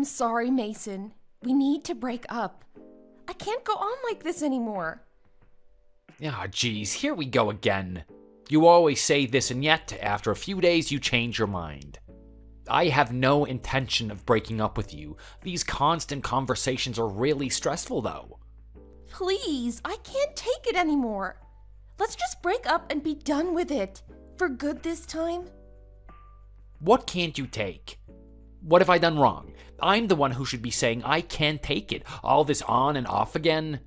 sorry, Mason. We need to break up. I can't go on like this anymore. Ah, geez, here we go again. You always say this, and yet, after a few days, you change your mind. I have no intention of breaking up with you. These constant conversations are really stressful, though. Please, I can't take it anymore. Let's just break up and be done with it. For good this time. What can't you take? What have I done wrong? I'm the one who should be saying I can't take it. All this on and off again.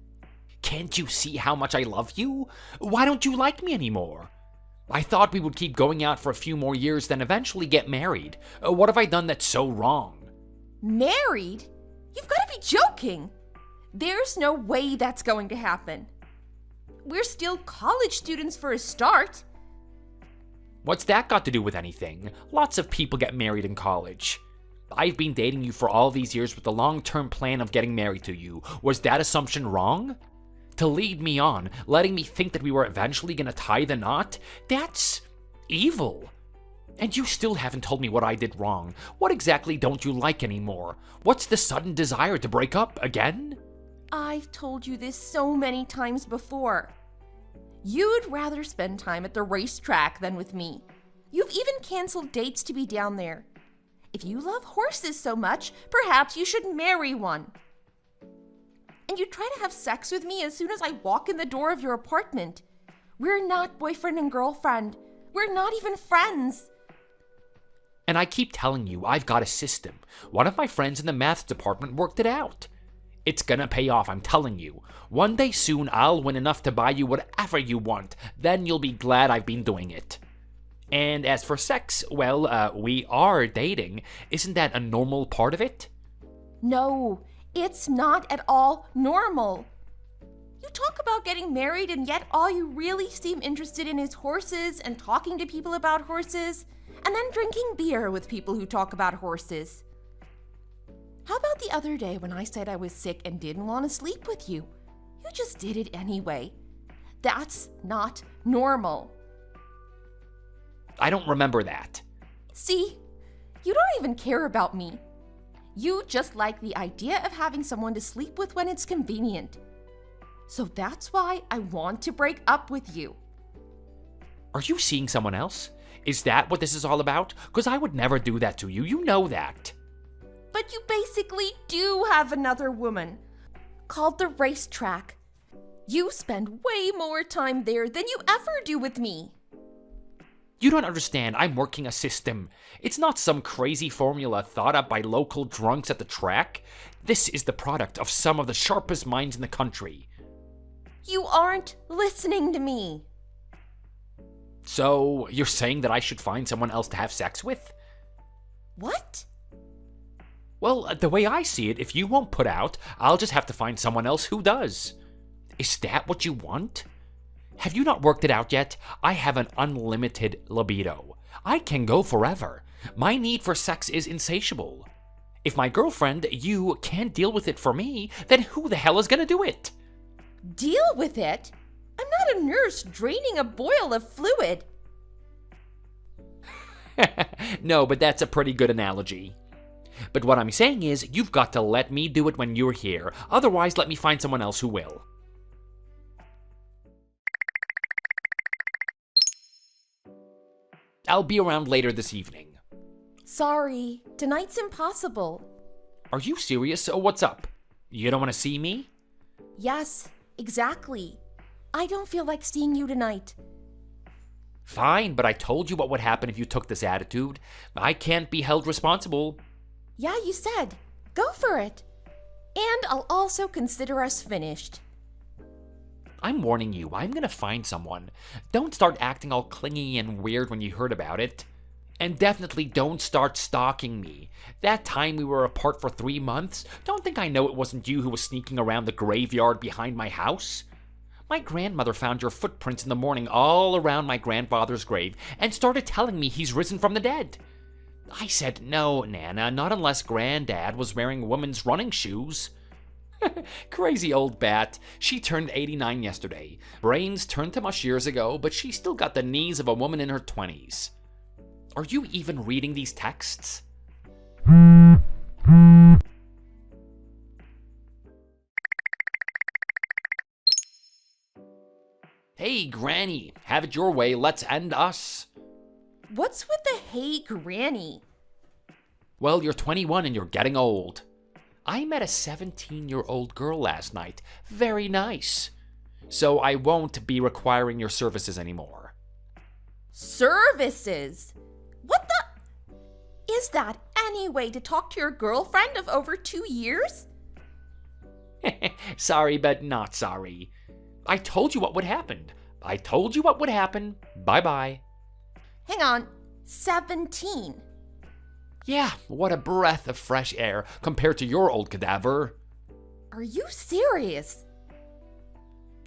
Can't you see how much I love you? Why don't you like me anymore? I thought we would keep going out for a few more years, then eventually get married. What have I done that's so wrong? Married? You've got to be joking. There's no way that's going to happen. We're still college students for a start. What's that got to do with anything? Lots of people get married in college. I've been dating you for all these years with the long-term plan of getting married to you. Was that assumption wrong? To lead me on, letting me think that we were eventually gonna tie the knot? That's evil. And you still haven't told me what I did wrong. What exactly don't you like anymore? What's the sudden desire to break up again? I've told you this so many times before. You'd rather spend time at the racetrack than with me. You've even canceled dates to be down there. If you love horses so much, perhaps you should marry one. And you try to have sex with me as soon as I walk in the door of your apartment. We're not boyfriend and girlfriend. We're not even friends. And I keep telling you, I've got a system. One of my friends in the math department worked it out. It's gonna pay off, I'm telling you. One day soon, I'll win enough to buy you whatever you want. Then you'll be glad I've been doing it. And as for sex, well, we are dating. Isn't that a normal part of it? No, it's not at all normal. You talk about getting married, and yet all you really seem interested in is horses and talking to people about horses, and then drinking beer with people who talk about horses. How about the other day when I said I was sick and didn't want to sleep with you? You just did it anyway. That's not normal. I don't remember that. See, you don't even care about me. You just like the idea of having someone to sleep with when it's convenient. So that's why I want to break up with you. Are you seeing someone else? Is that what this is all about? Because I would never do that to you. You know that. But you basically do have another woman, called the racetrack. You spend way more time there than you ever do with me. You don't understand. I'm working a system. It's not some crazy formula thought up by local drunks at the track. This is the product of some of the sharpest minds in the country. You aren't listening to me. So, you're saying that I should find someone else to have sex with? What? Well, the way I see it, if you won't put out, I'll just have to find someone else who does. Is that what you want? Have you not worked it out yet? I have an unlimited libido. I can go forever. My need for sex is insatiable. If my girlfriend, you, can't deal with it for me, then who the hell is gonna do it? Deal with it? I'm not a nurse draining a boil of fluid. No, but that's a pretty good analogy. But what I'm saying is, you've got to let me do it when you're here. Otherwise, let me find someone else who will. I'll be around later this evening. Sorry, tonight's impossible. Are you serious? What's up? You don't want to see me? Yes, exactly. I don't feel like seeing you tonight. Fine, but I told you what would happen if you took this attitude. I can't be held responsible. Yeah, you said. Go for it. And I'll also consider us finished. I'm warning you, I'm gonna find someone. Don't start acting all clingy and weird when you heard about it. And definitely don't start stalking me. That time we were apart for 3 months, don't think I know it wasn't you who was sneaking around the graveyard behind my house. My grandmother found your footprints in the morning all around my grandfather's grave and started telling me he's risen from the dead. I said, no, Nana, not unless Granddad was wearing women's running shoes. Crazy old bat. She turned 89 yesterday. Brains turned to mush years ago, but she still got the knees of a woman in her 20s. Are you even reading these texts? granny. Have it your way, let's end us. What's with the hey granny? Well, you're 21 and you're getting old. I met a 17-year-old girl last night. Very nice. So I won't be requiring your services anymore. Services? What the? Is that any way to talk to your girlfriend of over 2 years? Sorry, but not sorry. I told you what would happen. I told you what would happen. Bye-bye. Hang on, 17. Yeah, what a breath of fresh air compared to your old cadaver. Are you serious?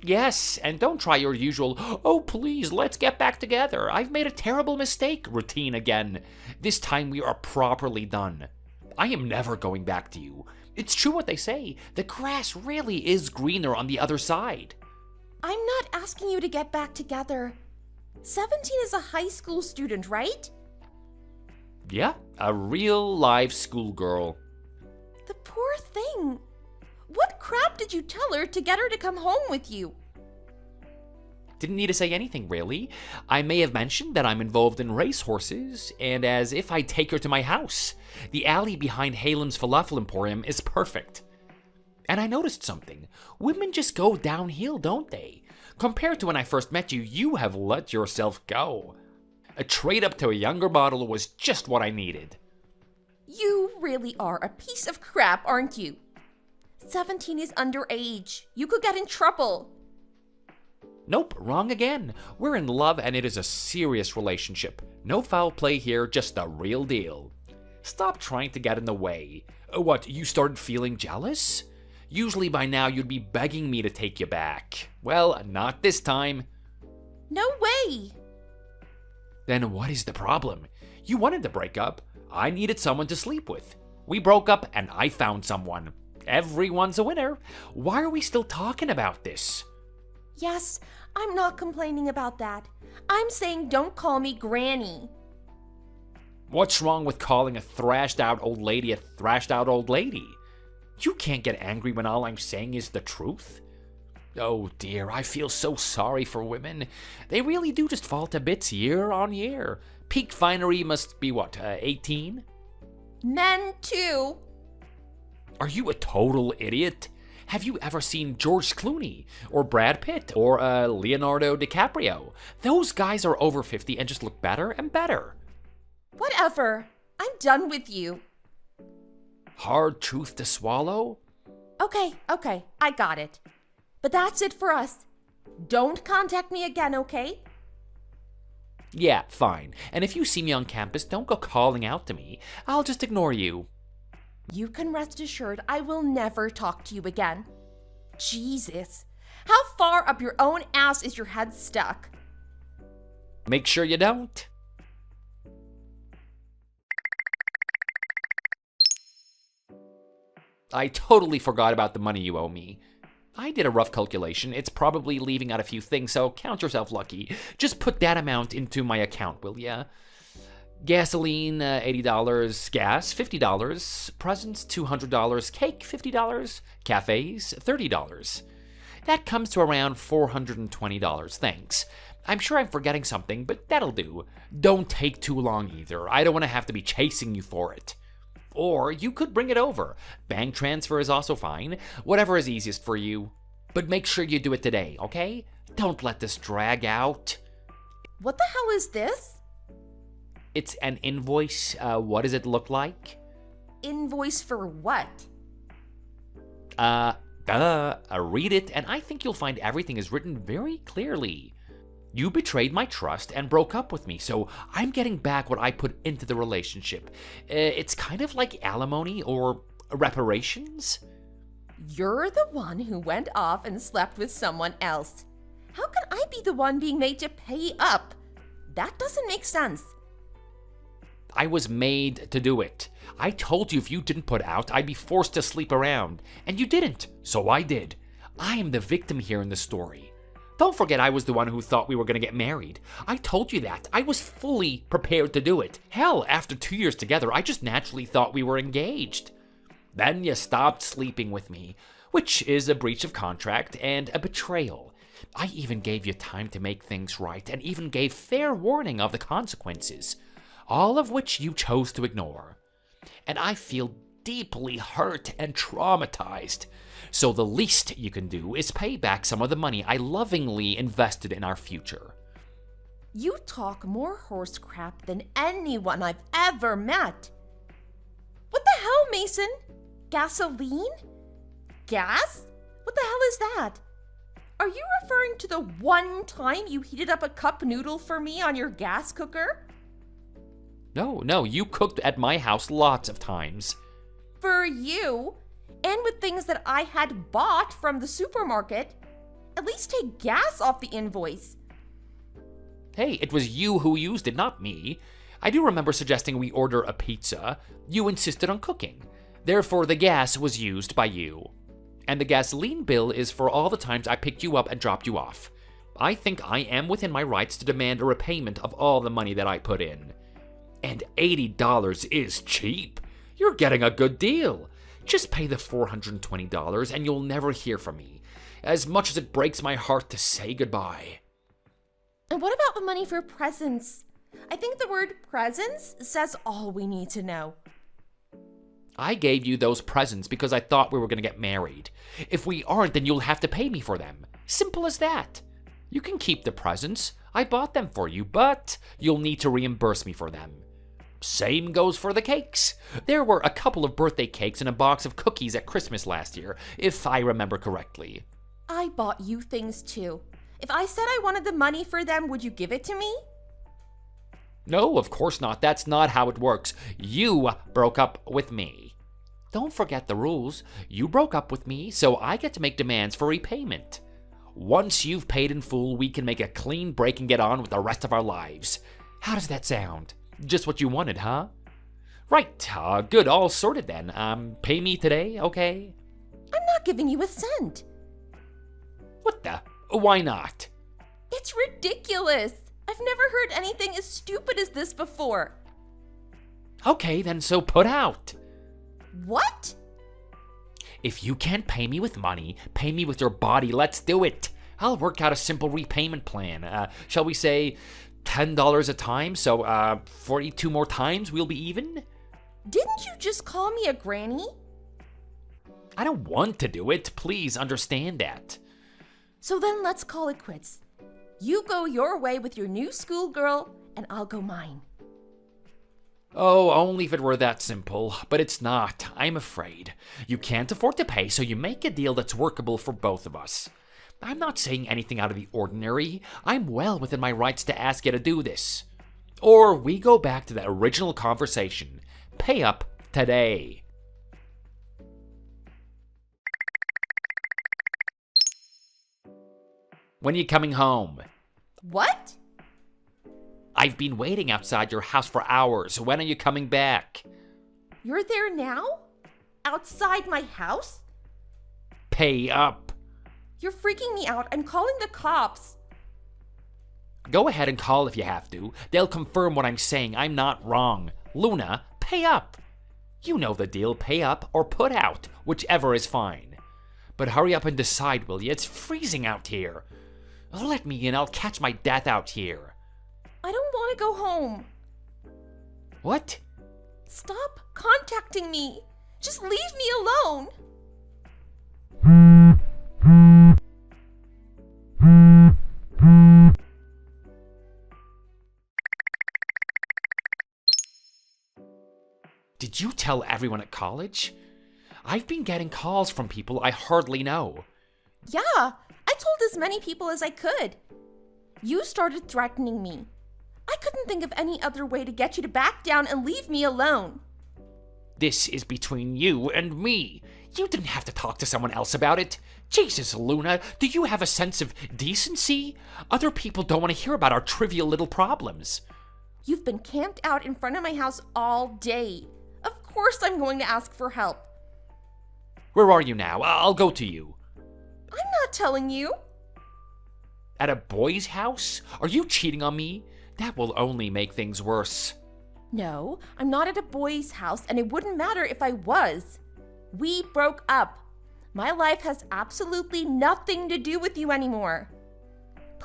Yes, and don't try your usual, oh please, let's get back together. I've made a terrible mistake routine again. This time we are properly done. I am never going back to you. It's true what they say. The grass really is greener on the other side. I'm not asking you to get back together. 17 is a high school student, right? Yeah, a real live schoolgirl. The poor thing. What crap did you tell her to get her to come home with you? Didn't need to say anything, really. I may have mentioned that I'm involved in racehorses, and as if I'd take her to my house. The alley behind Halem's Falafel Emporium is perfect. And I noticed something. Women just go downhill, don't they? Compared to when I first met you, you have let yourself go. A trade up to a younger model was just what I needed. You really are a piece of crap, aren't you? 17 is underage. You could get in trouble. Nope, wrong again. We're in love and it is a serious relationship. No foul play here, just the real deal. Stop trying to get in the way. What, you started feeling jealous? Usually by now you'd be begging me to take you back. Well, not this time. No way. Then what is the problem? You wanted to break up. I needed someone to sleep with. We broke up and I found someone. Everyone's a winner. Why are we still talking about this? Yes, I'm not complaining about that. I'm saying don't call me Granny. What's wrong with calling a thrashed out old lady a thrashed out old lady? You can't get angry when all I'm saying is the truth. Oh dear, I feel so sorry for women. They really do just fall to bits year on year. Peak finery must be what, 18? Men too. Are you a total idiot? Have you ever seen George Clooney, or Brad Pitt, or Leonardo DiCaprio? Those guys are over 50 and just look better and better. Whatever. I'm done with you. Hard truth to swallow? Okay, I got it. But that's it for us. Don't contact me again, okay? Yeah, fine. And if you see me on campus, don't go calling out to me. I'll just ignore you. You can rest assured I will never talk to you again. Jesus. How far up your own ass is your head stuck? Make sure you don't. I totally forgot about the money you owe me. I did a rough calculation. It's probably leaving out a few things, so count yourself lucky. Just put that amount into my account, will ya? Gasoline, $80. Gas, $50. Presents, $200. Cake, $50. Cafes, $30. That comes to around $420, thanks. I'm sure I'm forgetting something, but that'll do. Don't take too long either. I don't want to have to be chasing you for it. Or you could bring it over. Bank transfer is also fine. Whatever is easiest for you. But make sure you do it today, okay? Don't let this drag out. What the hell is this? It's an invoice. What does it look like? Invoice for what? Read it, and I think you'll find everything is written very clearly. You betrayed my trust and broke up with me, so I'm getting back what I put into the relationship. It's kind of like alimony or reparations. You're the one who went off and slept with someone else. How can I be the one being made to pay up? That doesn't make sense. I was made to do it. I told you if you didn't put out, I'd be forced to sleep around. And you didn't, so I did. I am the victim here in the story. Don't forget I was the one who thought we were going to get married. I told you that. I was fully prepared to do it. Hell, after 2 years together, I just naturally thought we were engaged. Then you stopped sleeping with me, which is a breach of contract and a betrayal. I even gave you time to make things right and even gave fair warning of the consequences, all of which you chose to ignore. And I feel deeply hurt and traumatized. So the least you can do is pay back some of the money I lovingly invested in our future. You talk more horse crap than anyone I've ever met. What the hell, Mason? Gasoline? Gas? What the hell is that? Are you referring to the one time you heated up a cup noodle for me on your gas cooker? No, you cooked at my house lots of times. For you? And with things that I had bought from the supermarket? At least take gas off the invoice. Hey, it was you who used it, not me. I do remember suggesting we order a pizza. You insisted on cooking. Therefore, the gas was used by you. And the gasoline bill is for all the times I picked you up and dropped you off. I think I am within my rights to demand a repayment of all the money that I put in. And $80 is cheap. You're getting a good deal. Just pay the $420 and you'll never hear from me, as much as it breaks my heart to say goodbye. And what about the money for presents? I think the word presents says all we need to know. I gave you those presents because I thought we were going to get married. If we aren't, then you'll have to pay me for them. Simple as that. You can keep the presents. I bought them for you, but you'll need to reimburse me for them. Same goes for the cakes. There were a couple of birthday cakes and a box of cookies at Christmas last year, if I remember correctly. I bought you things too. If I said I wanted the money for them, would you give it to me? No, of course not. That's not how it works. You broke up with me. Don't forget the rules. You broke up with me, so I get to make demands for repayment. Once you've paid in full, we can make a clean break and get on with the rest of our lives. How does that sound? Just what you wanted, huh? Right, good, all sorted then. Pay me today, okay? I'm not giving you a cent. What the? Why not? It's ridiculous. I've never heard anything as stupid as this before. Okay, then so put out. What? If you can't pay me with money, pay me with your body. Let's do it. I'll work out a simple repayment plan. Shall we say $10 a time? So 42 more times we'll be even? Didn't you just call me a granny? I don't want to do it. Please understand that. So then let's call it quits. You go your way with your new schoolgirl, and I'll go mine. Oh, only if it were that simple. But it's not, I'm afraid. You can't afford to pay, so you make a deal that's workable for both of us. I'm not saying anything out of the ordinary. I'm well within my rights to ask you to do this. Or we go back to that original conversation. Pay up today. When are you coming home? What? I've been waiting outside your house for hours. When are you coming back? You're there now? Outside my house? Pay up. You're freaking me out. I'm calling the cops. Go ahead and call if you have to. They'll confirm what I'm saying. I'm not wrong. Luna, pay up. You know the deal. Pay up or put out, whichever is fine. But hurry up and decide, will you? It's freezing out here. Let me in. I'll catch my death out here. I don't want to go home. What? Stop contacting me. Just leave me alone. Did you tell everyone at college? I've been getting calls from people I hardly know. Yeah, I told as many people as I could. You started threatening me. I couldn't think of any other way to get you to back down and leave me alone. This is between you and me. You didn't have to talk to someone else about it. Jesus, Luna, do you have a sense of decency? Other people don't want to hear about our trivial little problems. You've been camped out in front of my house all day. Of course I'm going to ask for help. Where are you now? I'll go to you. I'm not telling you. At a boy's house? Are you cheating on me? That will only make things worse. No, I'm not at a boy's house, and it wouldn't matter if I was. We broke up. My life has absolutely nothing to do with you anymore.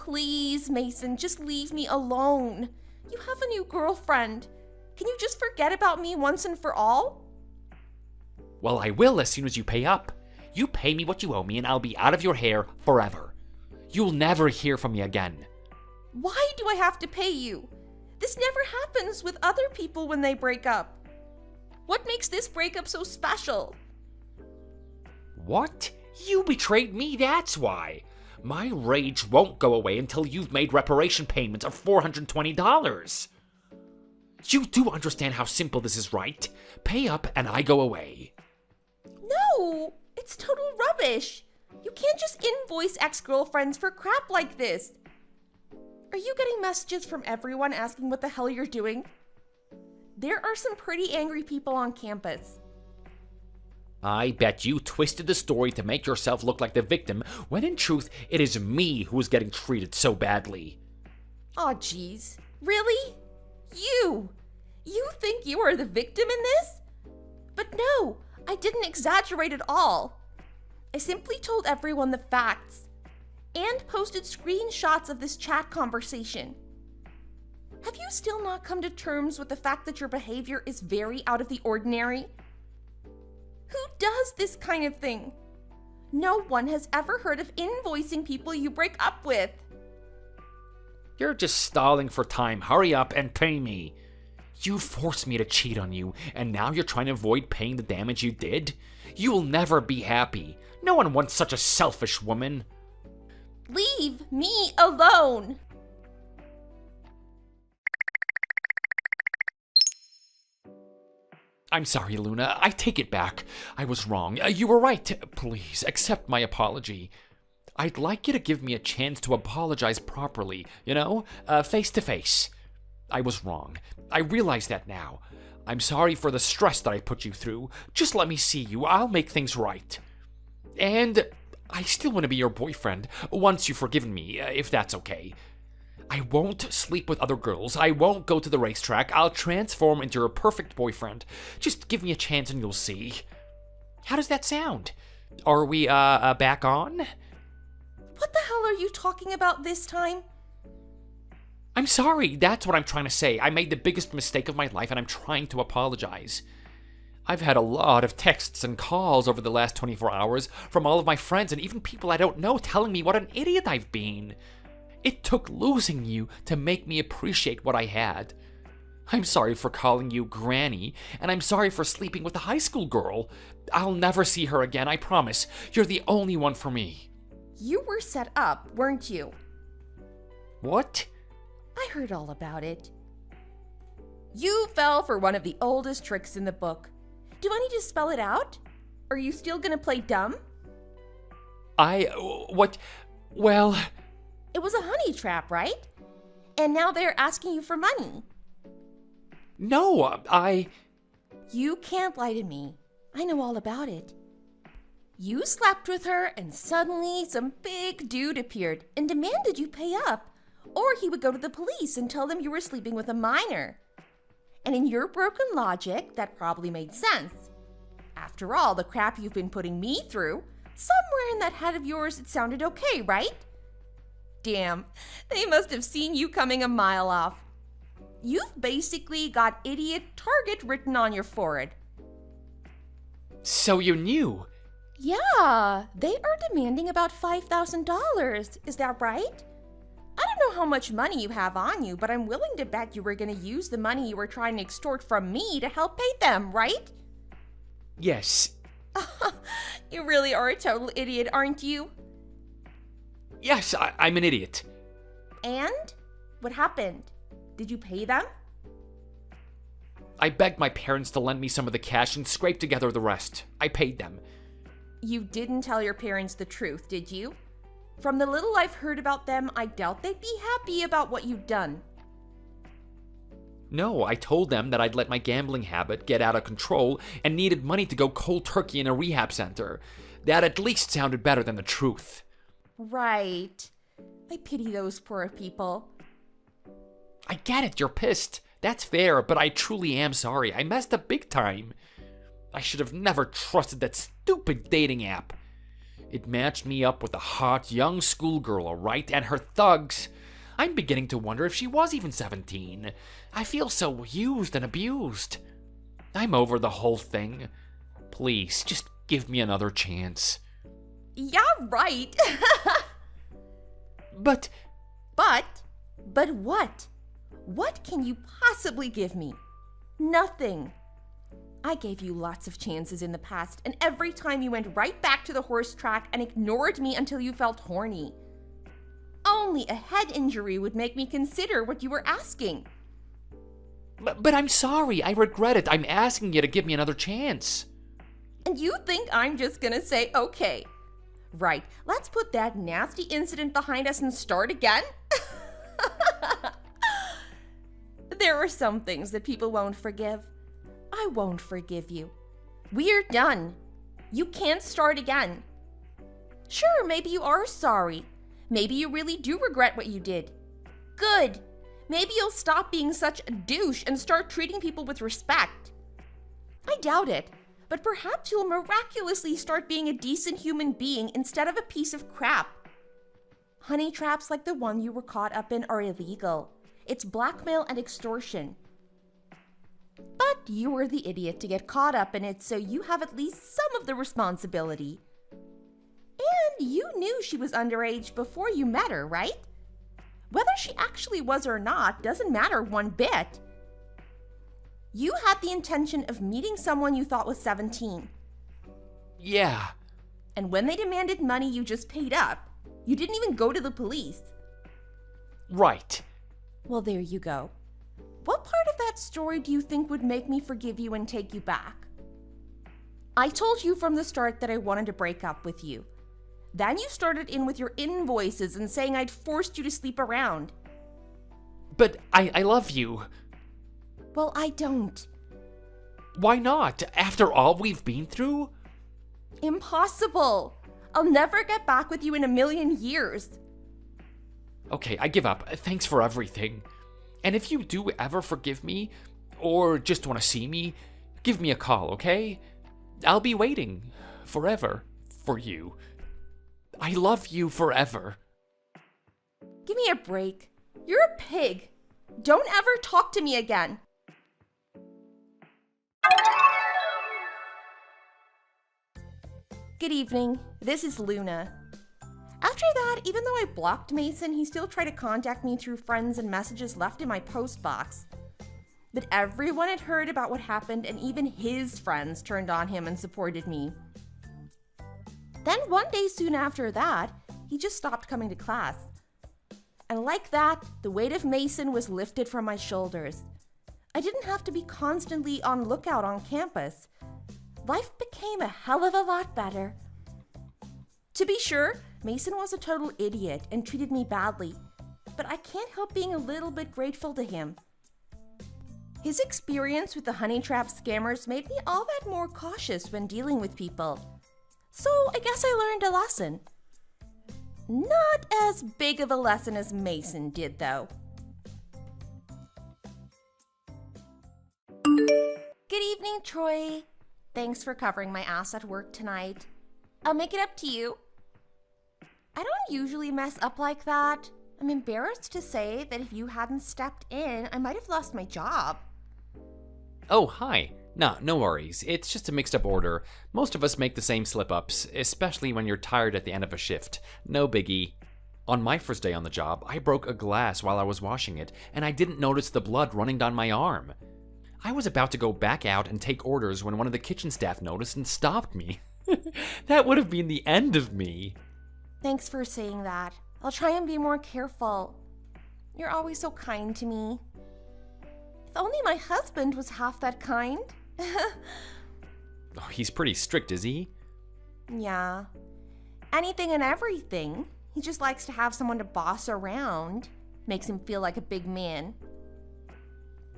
Please, Mason, just leave me alone. You have a new girlfriend. Can you just forget about me once and for all? Well, I will as soon as you pay up. You pay me what you owe me and I'll be out of your hair forever. You'll never hear from me again. Why do I have to pay you? This never happens with other people when they break up. What makes this breakup so special? What? You betrayed me, that's why. My rage won't go away until you've made reparation payments of $420. You do understand how simple this is, right? Pay up and I go away. No, it's total rubbish. You can't just invoice ex-girlfriends for crap like this. Are you getting messages from everyone asking what the hell you're doing? There are some pretty angry people on campus. I bet you twisted the story to make yourself look like the victim, when in truth, it is me who is getting treated so badly. Aw, geez. Really? You? You think you are the victim in this? But no, I didn't exaggerate at all. I simply told everyone the facts and posted screenshots of this chat conversation. Have you still not come to terms with the fact that your behavior is very out of the ordinary? Who does this kind of thing? No one has ever heard of invoicing people you break up with. You're just stalling for time. Hurry up and pay me. You forced me to cheat on you, and now you're trying to avoid paying the damage you did? You will never be happy. No one wants such a selfish woman. Leave me alone! I'm sorry, Luna. I take it back. I was wrong. You were right. Please, accept my apology. I'd like you to give me a chance to apologize properly, face to face. I was wrong. I realize that now. I'm sorry for the stress that I put you through. Just let me see you. I'll make things right. And I still want to be your boyfriend once you've forgiven me, if that's okay. I won't sleep with other girls. I won't go to the racetrack. I'll transform into your perfect boyfriend. Just give me a chance and you'll see. How does that sound? Are we, back on? What the hell are you talking about this time? I'm sorry. That's what I'm trying to say. I made the biggest mistake of my life and I'm trying to apologize. I've had a lot of texts and calls over the last 24 hours from all of my friends and even people I don't know telling me what an idiot I've been. It took losing you to make me appreciate what I had. I'm sorry for calling you Granny, and I'm sorry for sleeping with a high school girl. I'll never see her again, I promise. You're the only one for me. You were set up, weren't you? What? I heard all about it. You fell for one of the oldest tricks in the book. Do I need to spell it out? Are you still gonna play dumb? What? Well... It was a honey trap, right? And now they're asking you for money. No, You can't lie to me. I know all about it. You slept with her and suddenly some big dude appeared and demanded you pay up, or he would go to the police and tell them you were sleeping with a minor. And in your broken logic, that probably made sense. After all, the crap you've been putting me through, somewhere in that head of yours it sounded okay, right? Damn, they must have seen you coming a mile off. You've basically got idiot target written on your forehead. So you knew? Yeah, they are demanding about $5,000. Is that right? I don't know how much money you have on you, but I'm willing to bet you were going to use the money you were trying to extort from me to help pay them, right? Yes. You really are a total idiot, aren't you? Yes, I'm an idiot. And? What happened? Did you pay them? I begged my parents to lend me some of the cash and scraped together the rest. I paid them. You didn't tell your parents the truth, did you? From the little I've heard about them, I doubt they'd be happy about what you've done. No, I told them that I'd let my gambling habit get out of control and needed money to go cold turkey in a rehab center. That at least sounded better than the truth. Right. I pity those poor people. I get it, you're pissed. That's fair, but I truly am sorry. I messed up big time. I should have never trusted that stupid dating app. It matched me up with a hot young schoolgirl, alright, and her thugs. I'm beginning to wonder if she was even 17. I feel so used and abused. I'm over the whole thing. Please, just give me another chance. Yeah, right. But what? What can you possibly give me? Nothing. I gave you lots of chances in the past, and every time you went right back to the horse track and ignored me until you felt horny. Only a head injury would make me consider what you were asking. But I'm sorry. I regret it. I'm asking you to give me another chance. And you think I'm just gonna say, okay. Right, let's put that nasty incident behind us and start again? There are some things that people won't forgive. I won't forgive you. We're done. You can't start again. Sure, maybe you are sorry. Maybe you really do regret what you did. Good. Maybe you'll stop being such a douche and start treating people with respect. I doubt it, but perhaps you'll miraculously start being a decent human being instead of a piece of crap. Honey traps like the one you were caught up in are illegal. It's blackmail and extortion. But you were the idiot to get caught up in it, so you have at least some of the responsibility. And you knew she was underage before you met her, right? Whether she actually was or not doesn't matter one bit. You had the intention of meeting someone you thought was 17. Yeah. And when they demanded money, you just paid up. You didn't even go to the police. Right. Well, there you go. What part of that story do you think would make me forgive you and take you back? I told you from the start that I wanted to break up with you. Then you started in with your invoices and saying I'd forced you to sleep around. But I love you. Well, I don't. Why not? After all we've been through? Impossible. I'll never get back with you in a million years. Okay, I give up. Thanks for everything. And if you do ever forgive me, or just want to see me, give me a call, okay? I'll be waiting forever for you. I love you forever. Give me a break. You're a pig. Don't ever talk to me again. Good evening. This is Luna. After that, even though I blocked Mason, he still tried to contact me through friends and messages left in my post box. But everyone had heard about what happened, and even his friends turned on him and supported me. Then one day soon after that, he just stopped coming to class. And like that, the weight of Mason was lifted from my shoulders. I didn't have to be constantly on lookout on campus. Life became a hell of a lot better. To be sure, Mason was a total idiot and treated me badly, but I can't help being a little bit grateful to him. His experience with the honey trap scammers made me all that more cautious when dealing with people. So I guess I learned a lesson. Not as big of a lesson as Mason did, though. Good evening, Troy. Thanks for covering my ass at work tonight. I'll make it up to you. I don't usually mess up like that. I'm embarrassed to say that if you hadn't stepped in, I might have lost my job. Oh, hi. Nah, no worries. It's just a mixed up order. Most of us make the same slip-ups, especially when you're tired at the end of a shift. No biggie. On my first day on the job, I broke a glass while I was washing it, and I didn't notice the blood running down my arm. I was about to go back out and take orders when one of the kitchen staff noticed and stopped me. That would have been the end of me. Thanks for saying that. I'll try and be more careful. You're always so kind to me. If only my husband was half that kind. Oh, he's pretty strict, is he? Yeah. Anything and everything. He just likes to have someone to boss around. Makes him feel like a big man.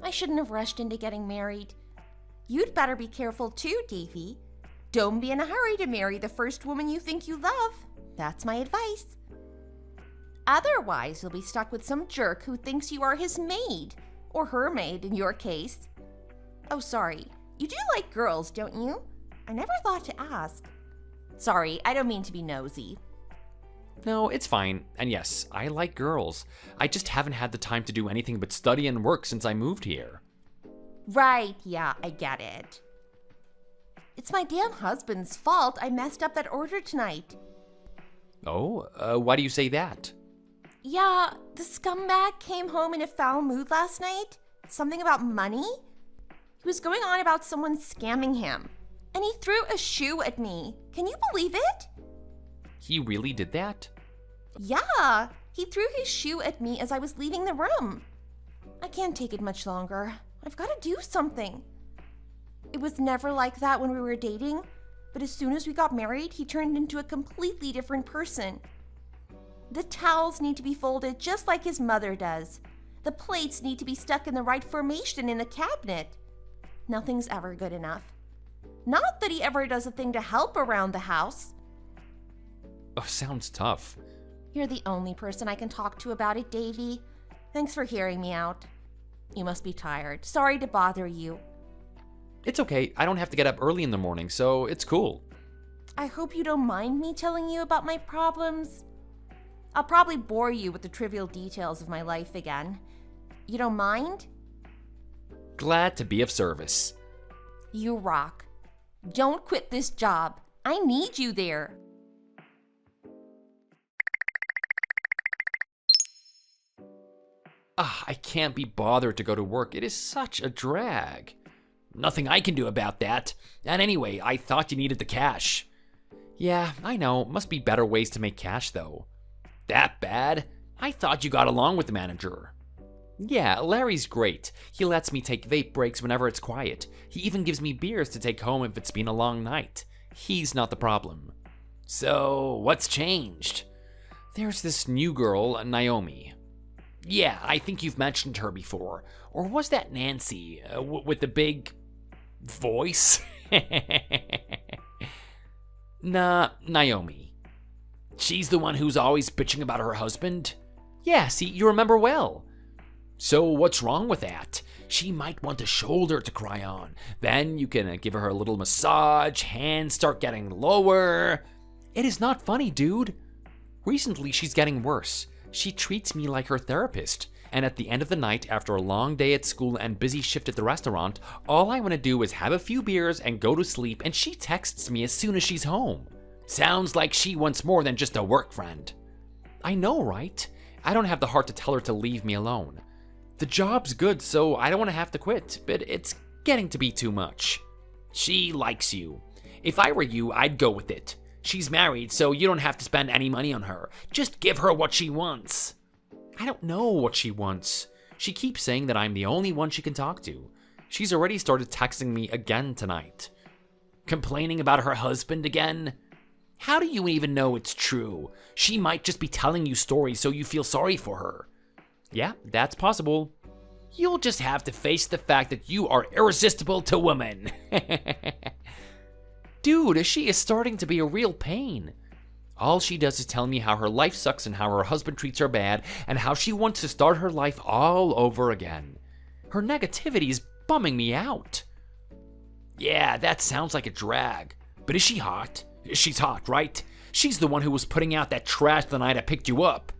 I shouldn't have rushed into getting married. You'd better be careful too, Davy. Don't be in a hurry to marry the first woman you think you love. That's my advice. Otherwise, you'll be stuck with some jerk who thinks you are his maid. Or her maid, in your case. Oh, sorry. You do like girls, don't you? I never thought to ask. Sorry, I don't mean to be nosy. No, it's fine. And yes, I like girls. I just haven't had the time to do anything but study and work since I moved here. Right, yeah, I get it. It's my damn husband's fault I messed up that order tonight. Oh, why do you say that? Yeah, the scumbag came home in a foul mood last night. Something about money? He was going on about someone scamming him. And he threw a shoe at me. Can you believe it? He really did that? Yeah, he threw his shoe at me as I was leaving the room. I can't take it much longer. I've got to do something. It was never like that when we were dating, but as soon as we got married, he turned into a completely different person. The towels need to be folded just like his mother does. The plates need to be stuck in the right formation in the cabinet. Nothing's ever good enough. Not that he ever does a thing to help around the house. Oh, sounds tough. You're the only person I can talk to about it, Davy. Thanks for hearing me out. You must be tired. Sorry to bother you. It's okay. I don't have to get up early in the morning, so it's cool. I hope you don't mind me telling you about my problems. I'll probably bore you with the trivial details of my life again. You don't mind? Glad to be of service. You rock. Don't quit this job. I need you there. I can't be bothered to go to work. It is such a drag. Nothing I can do about that. And anyway, I thought you needed the cash. Yeah, I know. Must be better ways to make cash, though. That bad? I thought you got along with the manager. Yeah, Larry's great. He lets me take vape breaks whenever it's quiet. He even gives me beers to take home if it's been a long night. He's not the problem. So, what's changed? There's this new girl, Naomi. Yeah, I think you've mentioned her before. Or was that Nancy, with the big voice? Nah, Naomi. She's the one who's always bitching about her husband? Yeah, see, you remember well. So what's wrong with that? She might want a shoulder to cry on. Then you can give her a little massage, hands start getting lower. It is not funny, dude. Recently, she's getting worse. She treats me like her therapist. And at the end of the night, after a long day at school and busy shift at the restaurant, all I want to do is have a few beers and go to sleep, and she texts me as soon as she's home. Sounds like she wants more than just a work friend. I know, right? I don't have the heart to tell her to leave me alone. The job's good, so I don't want to have to quit, but it's getting to be too much. She likes you. If I were you, I'd go with it. She's married, so you don't have to spend any money on her. Just give her what she wants. I don't know what she wants. She keeps saying that I'm the only one she can talk to. She's already started texting me again tonight. Complaining about her husband again? How do you even know it's true? She might just be telling you stories so you feel sorry for her. Yeah, that's possible. You'll just have to face the fact that you are irresistible to women. Dude, she is starting to be a real pain. All she does is tell me how her life sucks and how her husband treats her bad and how she wants to start her life all over again. Her negativity is bumming me out. Yeah, that sounds like a drag. But is she hot? She's hot, right? She's the one who was putting out that trash the night I picked you up.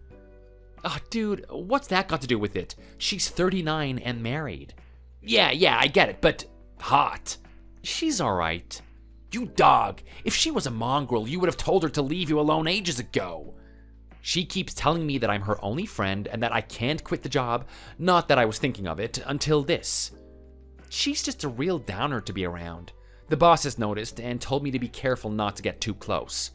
Dude, what's that got to do with it? She's 39 and married. Yeah, I get it, but hot. She's alright. You dog, if she was a mongrel, you would have told her to leave you alone ages ago. She keeps telling me that I'm her only friend and that I can't quit the job, not that I was thinking of it, until this. She's just a real downer to be around. The boss has noticed and told me to be careful not to get too close.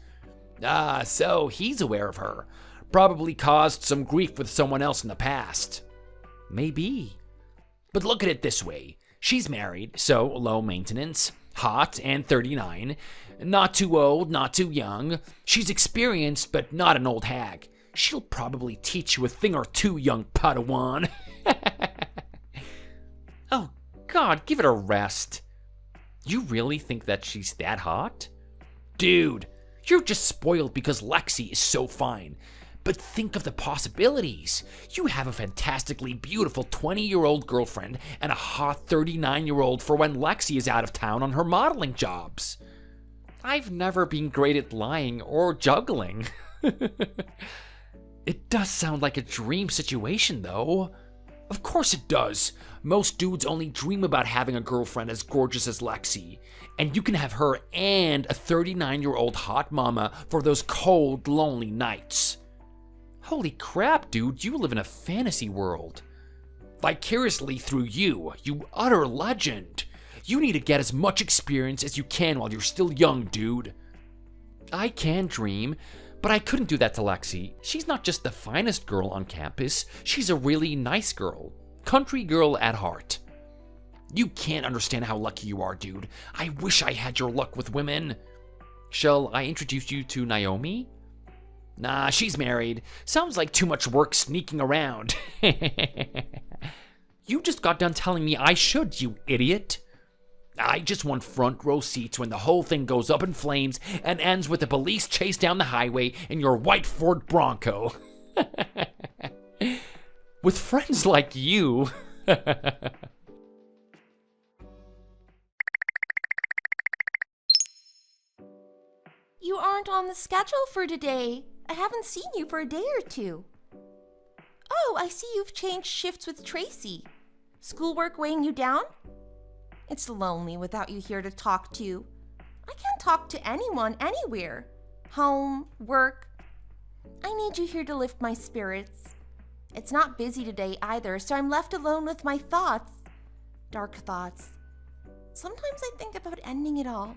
So he's aware of her. Probably caused some grief with someone else in the past. Maybe. But look at it this way. She's married, so low maintenance, hot and 39. Not too old, not too young. She's experienced, but not an old hag. She'll probably teach you a thing or two, young Padawan. Oh, God, give it a rest. You really think that she's that hot? Dude, you're just spoiled because Lexi is so fine. But think of the possibilities. You have a fantastically beautiful 20-year-old girlfriend and a hot 39-year-old for when Lexi is out of town on her modeling jobs. I've never been great at lying or juggling. It does sound like a dream situation, though. Of course it does. Most dudes only dream about having a girlfriend as gorgeous as Lexi. And you can have her and a 39-year-old hot mama for those cold, lonely nights. Holy crap, dude, you live in a fantasy world. Vicariously through you, you utter legend. You need to get as much experience as you can while you're still young, dude. I can dream, but I couldn't do that to Lexi. She's not just the finest girl on campus, she's a really nice girl. Country girl at heart. You can't understand how lucky you are, dude. I wish I had your luck with women. Shall I introduce you to Naomi? Nah, she's married. Sounds like too much work sneaking around. You just got done telling me I should, you idiot. I just want front row seats when the whole thing goes up in flames and ends with a police chase down the highway in your white Ford Bronco. With friends like you. You aren't on the schedule for today. I haven't seen you for a day or two. Oh, I see you've changed shifts with Tracy. Schoolwork weighing you down? It's lonely without you here to talk to. I can't talk to anyone anywhere. Home, work. I need you here to lift my spirits. It's not busy today either, so I'm left alone with my thoughts. Dark thoughts. Sometimes I think about ending it all.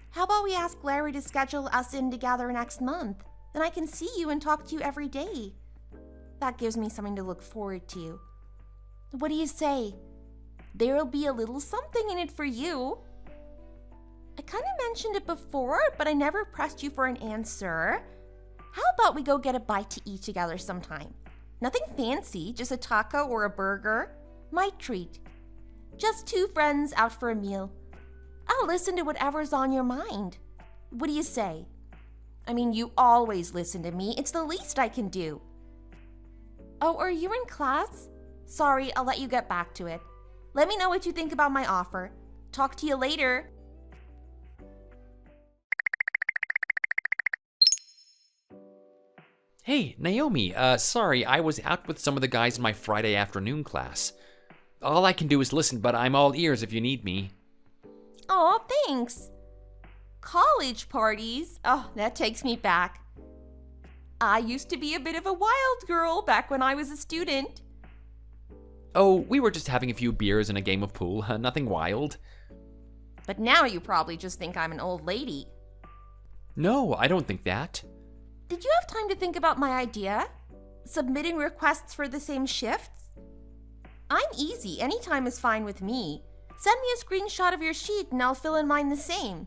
How about we ask Larry to schedule us in together next month? Then I can see you and talk to you every day. That gives me something to look forward to. What do you say? There'll be a little something in it for you. I kind of mentioned it before, but I never pressed you for an answer. How about we go get a bite to eat together sometime? Nothing fancy, just a taco or a burger. My treat. Just two friends out for a meal. I'll listen to whatever's on your mind. What do you say? I mean, you always listen to me. It's the least I can do. Oh, are you in class? Sorry, I'll let you get back to it. Let me know what you think about my offer. Talk to you later. Hey, Naomi, sorry, I was out with some of the guys in my Friday afternoon class. All I can do is listen, but I'm all ears if you need me. Aw, thanks. College parties? Oh, that takes me back. I used to be a bit of a wild girl back when I was a student. Oh, we were just having a few beers and a game of pool, nothing wild. But now you probably just think I'm an old lady. No, I don't think that. Did you have time to think about my idea? Submitting requests for the same shifts? I'm easy. Any time is fine with me. Send me a screenshot of your sheet and I'll fill in mine the same.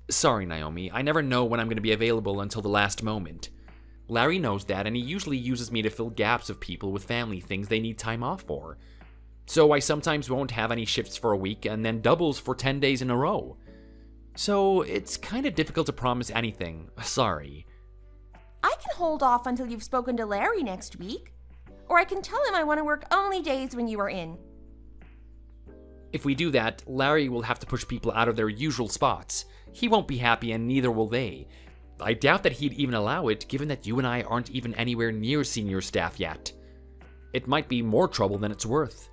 Sorry, Naomi. I never know when I'm going to be available until the last moment. Larry knows that, and he usually uses me to fill gaps of people with family things they need time off for. So I sometimes won't have any shifts for a week and then doubles for 10 days in a row. So it's kind of difficult to promise anything. Sorry. I can hold off until you've spoken to Larry next week. Or I can tell him I want to work only days when you are in. If we do that, Larry will have to push people out of their usual spots. He won't be happy and neither will they. I doubt that he'd even allow it, given that you and I aren't even anywhere near senior staff yet. It might be more trouble than it's worth.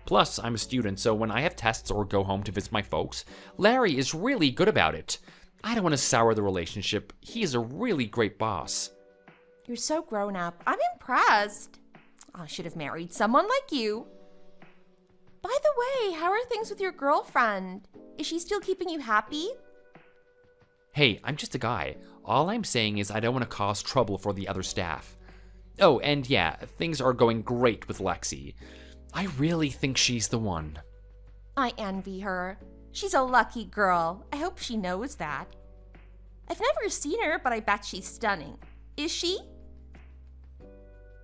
Plus, I'm a student, so when I have tests or go home to visit my folks, Larry is really good about it. I don't want to sour the relationship. He is a really great boss. You're so grown up. I'm impressed. I should have married someone like you. By the way, how are things with your girlfriend? Is she still keeping you happy? Hey, I'm just a guy. All I'm saying is I don't want to cause trouble for the other staff. Oh, and yeah, things are going great with Lexi. I really think she's the one. I envy her. She's a lucky girl. I hope she knows that. I've never seen her, but I bet she's stunning. Is she?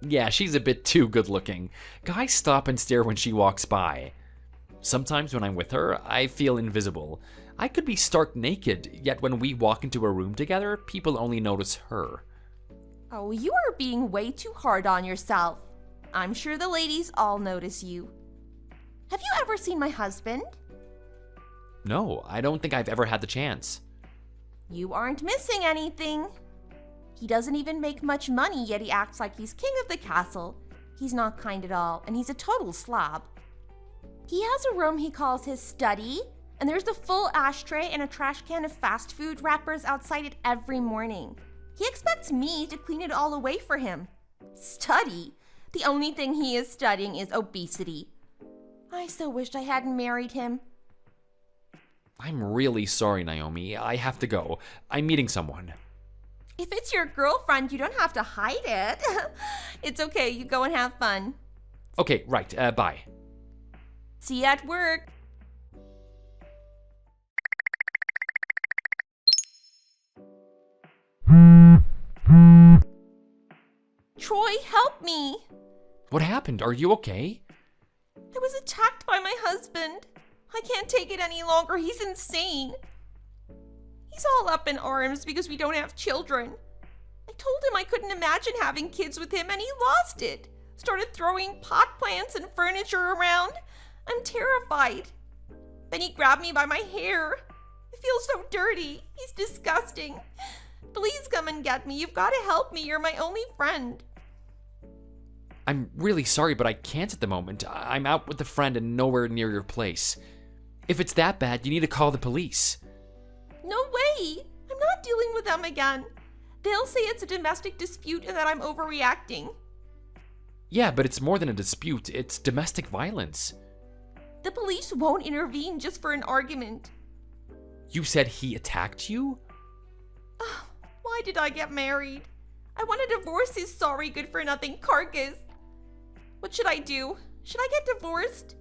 Yeah, she's a bit too good looking. Guys stop and stare when she walks by. Sometimes when I'm with her, I feel invisible. I could be stark naked, yet when we walk into a room together, people only notice her. Oh, you are being way too hard on yourself. I'm sure the ladies all notice you. Have you ever seen my husband? No, I don't think I've ever had the chance. You aren't missing anything. He doesn't even make much money, yet he acts like he's king of the castle. He's not kind at all, and he's a total slob. He has a room he calls his study, and there's a full ashtray and a trash can of fast food wrappers outside it every morning. He expects me to clean it all away for him. Study? The only thing he is studying is obesity. I so wished I hadn't married him. I'm really sorry, Naomi. I have to go. I'm meeting someone. If it's your girlfriend, you don't have to hide it. It's okay, you go and have fun. Okay, right, bye. See you at work. Troy, help me. What happened? Are you okay? I was attacked by my husband. I can't take it any longer. He's insane. He's all up in arms because we don't have children. I told him I couldn't imagine having kids with him, and he lost it. Started throwing pot plants and furniture around. I'm terrified. Then he grabbed me by my hair. I feel so dirty. He's disgusting. Please come and get me. You've got to help me. You're my only friend. I'm really sorry, but I can't at the moment. I'm out with a friend and nowhere near your place. If it's that bad, you need to call the police. No way. I'm not dealing with them again. They'll say it's a domestic dispute and that I'm overreacting. Yeah, but it's more than a dispute. It's domestic violence. The police won't intervene just for an argument. You said he attacked you? Why did I get married? I want to divorce his sorry good-for-nothing carcass. What should I do? Should I get divorced?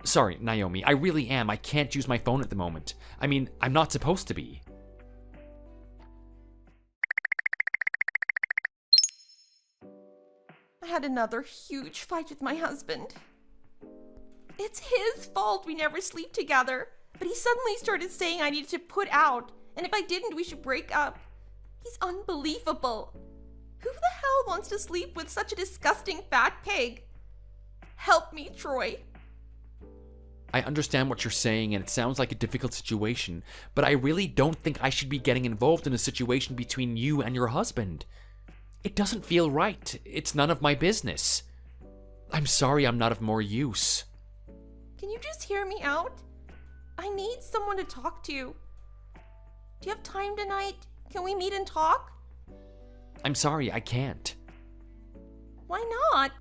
Sorry, Naomi, I really am. I can't use my phone at the moment. I mean, I'm not supposed to be. I had another huge fight with my husband. It's his fault we never sleep together, but he suddenly started saying I needed to put out, and if I didn't, we should break up. He's unbelievable. Who the hell wants to sleep with such a disgusting fat pig? Help me, Troy. I understand what you're saying, and it sounds like a difficult situation, but I really don't think I should be getting involved in a situation between you and your husband. It doesn't feel right. It's none of my business. I'm sorry I'm not of more use. Can you just hear me out? I need someone to talk to. Do you have time tonight? Can we meet and talk? I'm sorry, I can't. Why not?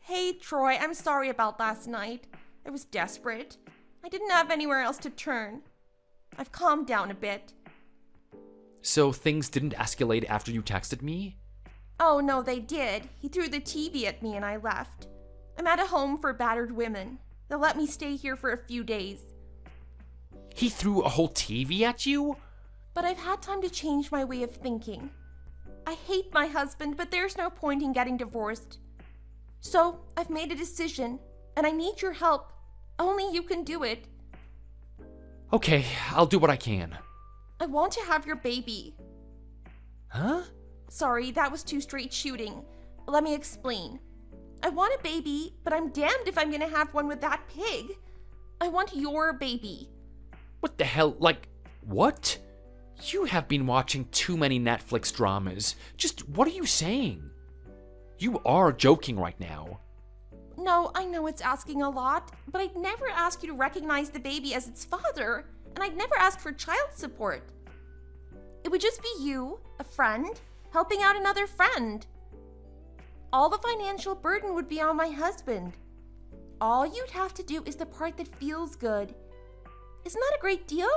Hey, Troy, I'm sorry about last night. I was desperate. I didn't have anywhere else to turn. I've calmed down a bit. So things didn't escalate after you texted me? Oh, no, they did. He threw the TV at me and I left. I'm at a home for battered women. They'll let me stay here for a few days. He threw a whole TV at you? But I've had time to change my way of thinking. I hate my husband, but there's no point in getting divorced. So, I've made a decision, and I need your help. Only you can do it. Okay, I'll do what I can. I want to have your baby. Huh? Sorry, that was too straight shooting. Let me explain. I want a baby, but I'm damned if I'm gonna have one with that pig. I want your baby. What the hell? Like, what? You have been watching too many Netflix dramas. Just what are you saying? You are joking right now. No, I know it's asking a lot, but I'd never ask you to recognize the baby as its father, and I'd never ask for child support. It would just be you, a friend, helping out another friend. All the financial burden would be on my husband. All you'd have to do is the part that feels good. Isn't that a great deal?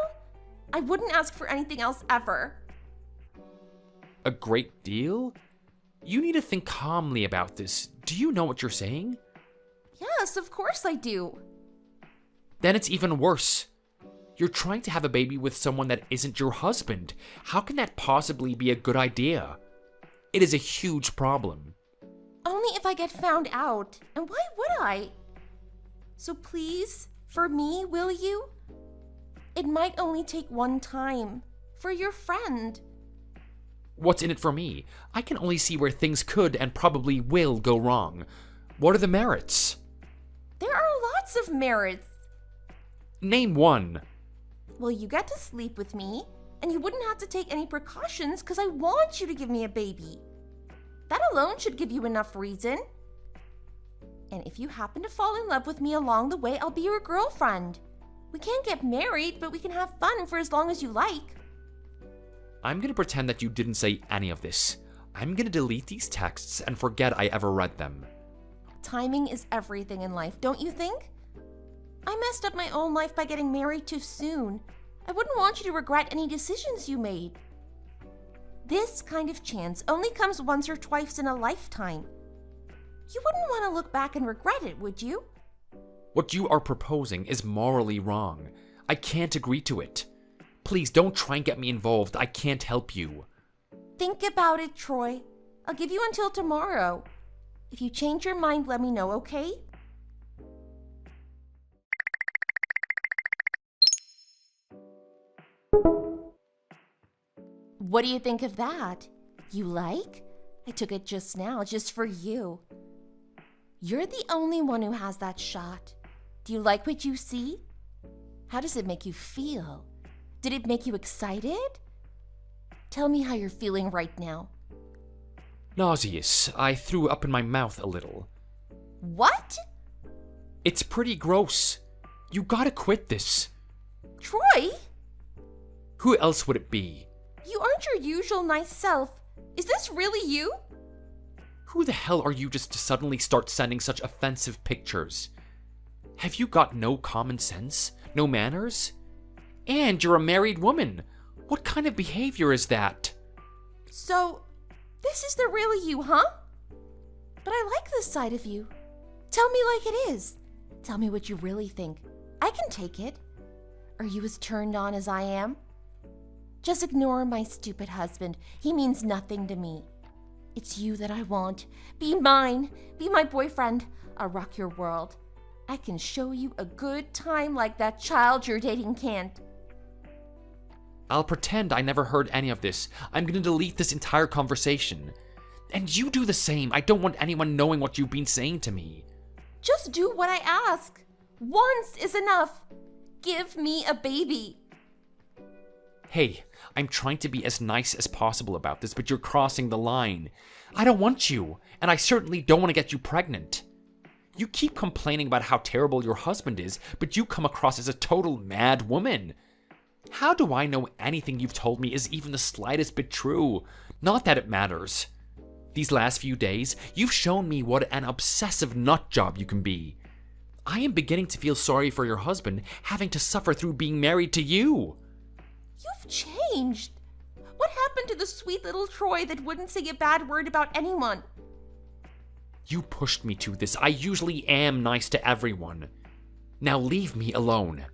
I wouldn't ask for anything else ever. A great deal? You need to think calmly about this. Do you know what you're saying? Yes, of course I do. Then it's even worse. You're trying to have a baby with someone that isn't your husband. How can that possibly be a good idea? It is a huge problem. Only if I get found out. And why would I? So please, for me, will you? It might only take one time. For your friend. What's in it for me? I can only see where things could and probably will go wrong. What are the merits? There are lots of merits. Name one. Well, you get to sleep with me, and you wouldn't have to take any precautions because I want you to give me a baby. That alone should give you enough reason. And if you happen to fall in love with me along the way, I'll be your girlfriend. We can't get married, but we can have fun for as long as you like. I'm gonna pretend that you didn't say any of this. I'm gonna delete these texts and forget I ever read them. Timing is everything in life, don't you think? I messed up my own life by getting married too soon. I wouldn't want you to regret any decisions you made. This kind of chance only comes once or twice in a lifetime. You wouldn't want to look back and regret it, would you? What you are proposing is morally wrong. I can't agree to it. Please don't try and get me involved. I can't help you. Think about it, Troy. I'll give you until tomorrow. If you change your mind, let me know, okay? What do you think of that? You like? I took it just now, just for you. You're the only one who has that shot. Do you like what you see? How does it make you feel? Did it make you excited? Tell me how you're feeling right now. Nauseous. I threw up in my mouth a little. What? It's pretty gross. You gotta quit this. Troy? Who else would it be? You aren't your usual nice self. Is this really you? Who the hell are you just to suddenly start sending such offensive pictures? Have you got no common sense? No manners? And you're a married woman. What kind of behavior is that? So, this is the real you, huh? But I like this side of you. Tell me like it is. Tell me what you really think. I can take it. Are you as turned on as I am? Just ignore my stupid husband. He means nothing to me. It's you that I want. Be mine. Be my boyfriend. I'll rock your world. I can show you a good time like that child you're dating can't. I'll pretend I never heard any of this. I'm gonna delete this entire conversation. And you do the same. I don't want anyone knowing what you've been saying to me. Just do what I ask. Once is enough. Give me a baby. Hey, I'm trying to be as nice as possible about this, but you're crossing the line. I don't want you, and I certainly don't want to get you pregnant. You keep complaining about how terrible your husband is, but you come across as a total mad woman. How do I know anything you've told me is even the slightest bit true? Not that it matters. These last few days, you've shown me what an obsessive nutjob you can be. I am beginning to feel sorry for your husband having to suffer through being married to you. You've changed. What happened to the sweet little Troy that wouldn't say a bad word about anyone? You pushed me to this. I usually am nice to everyone. Now leave me alone.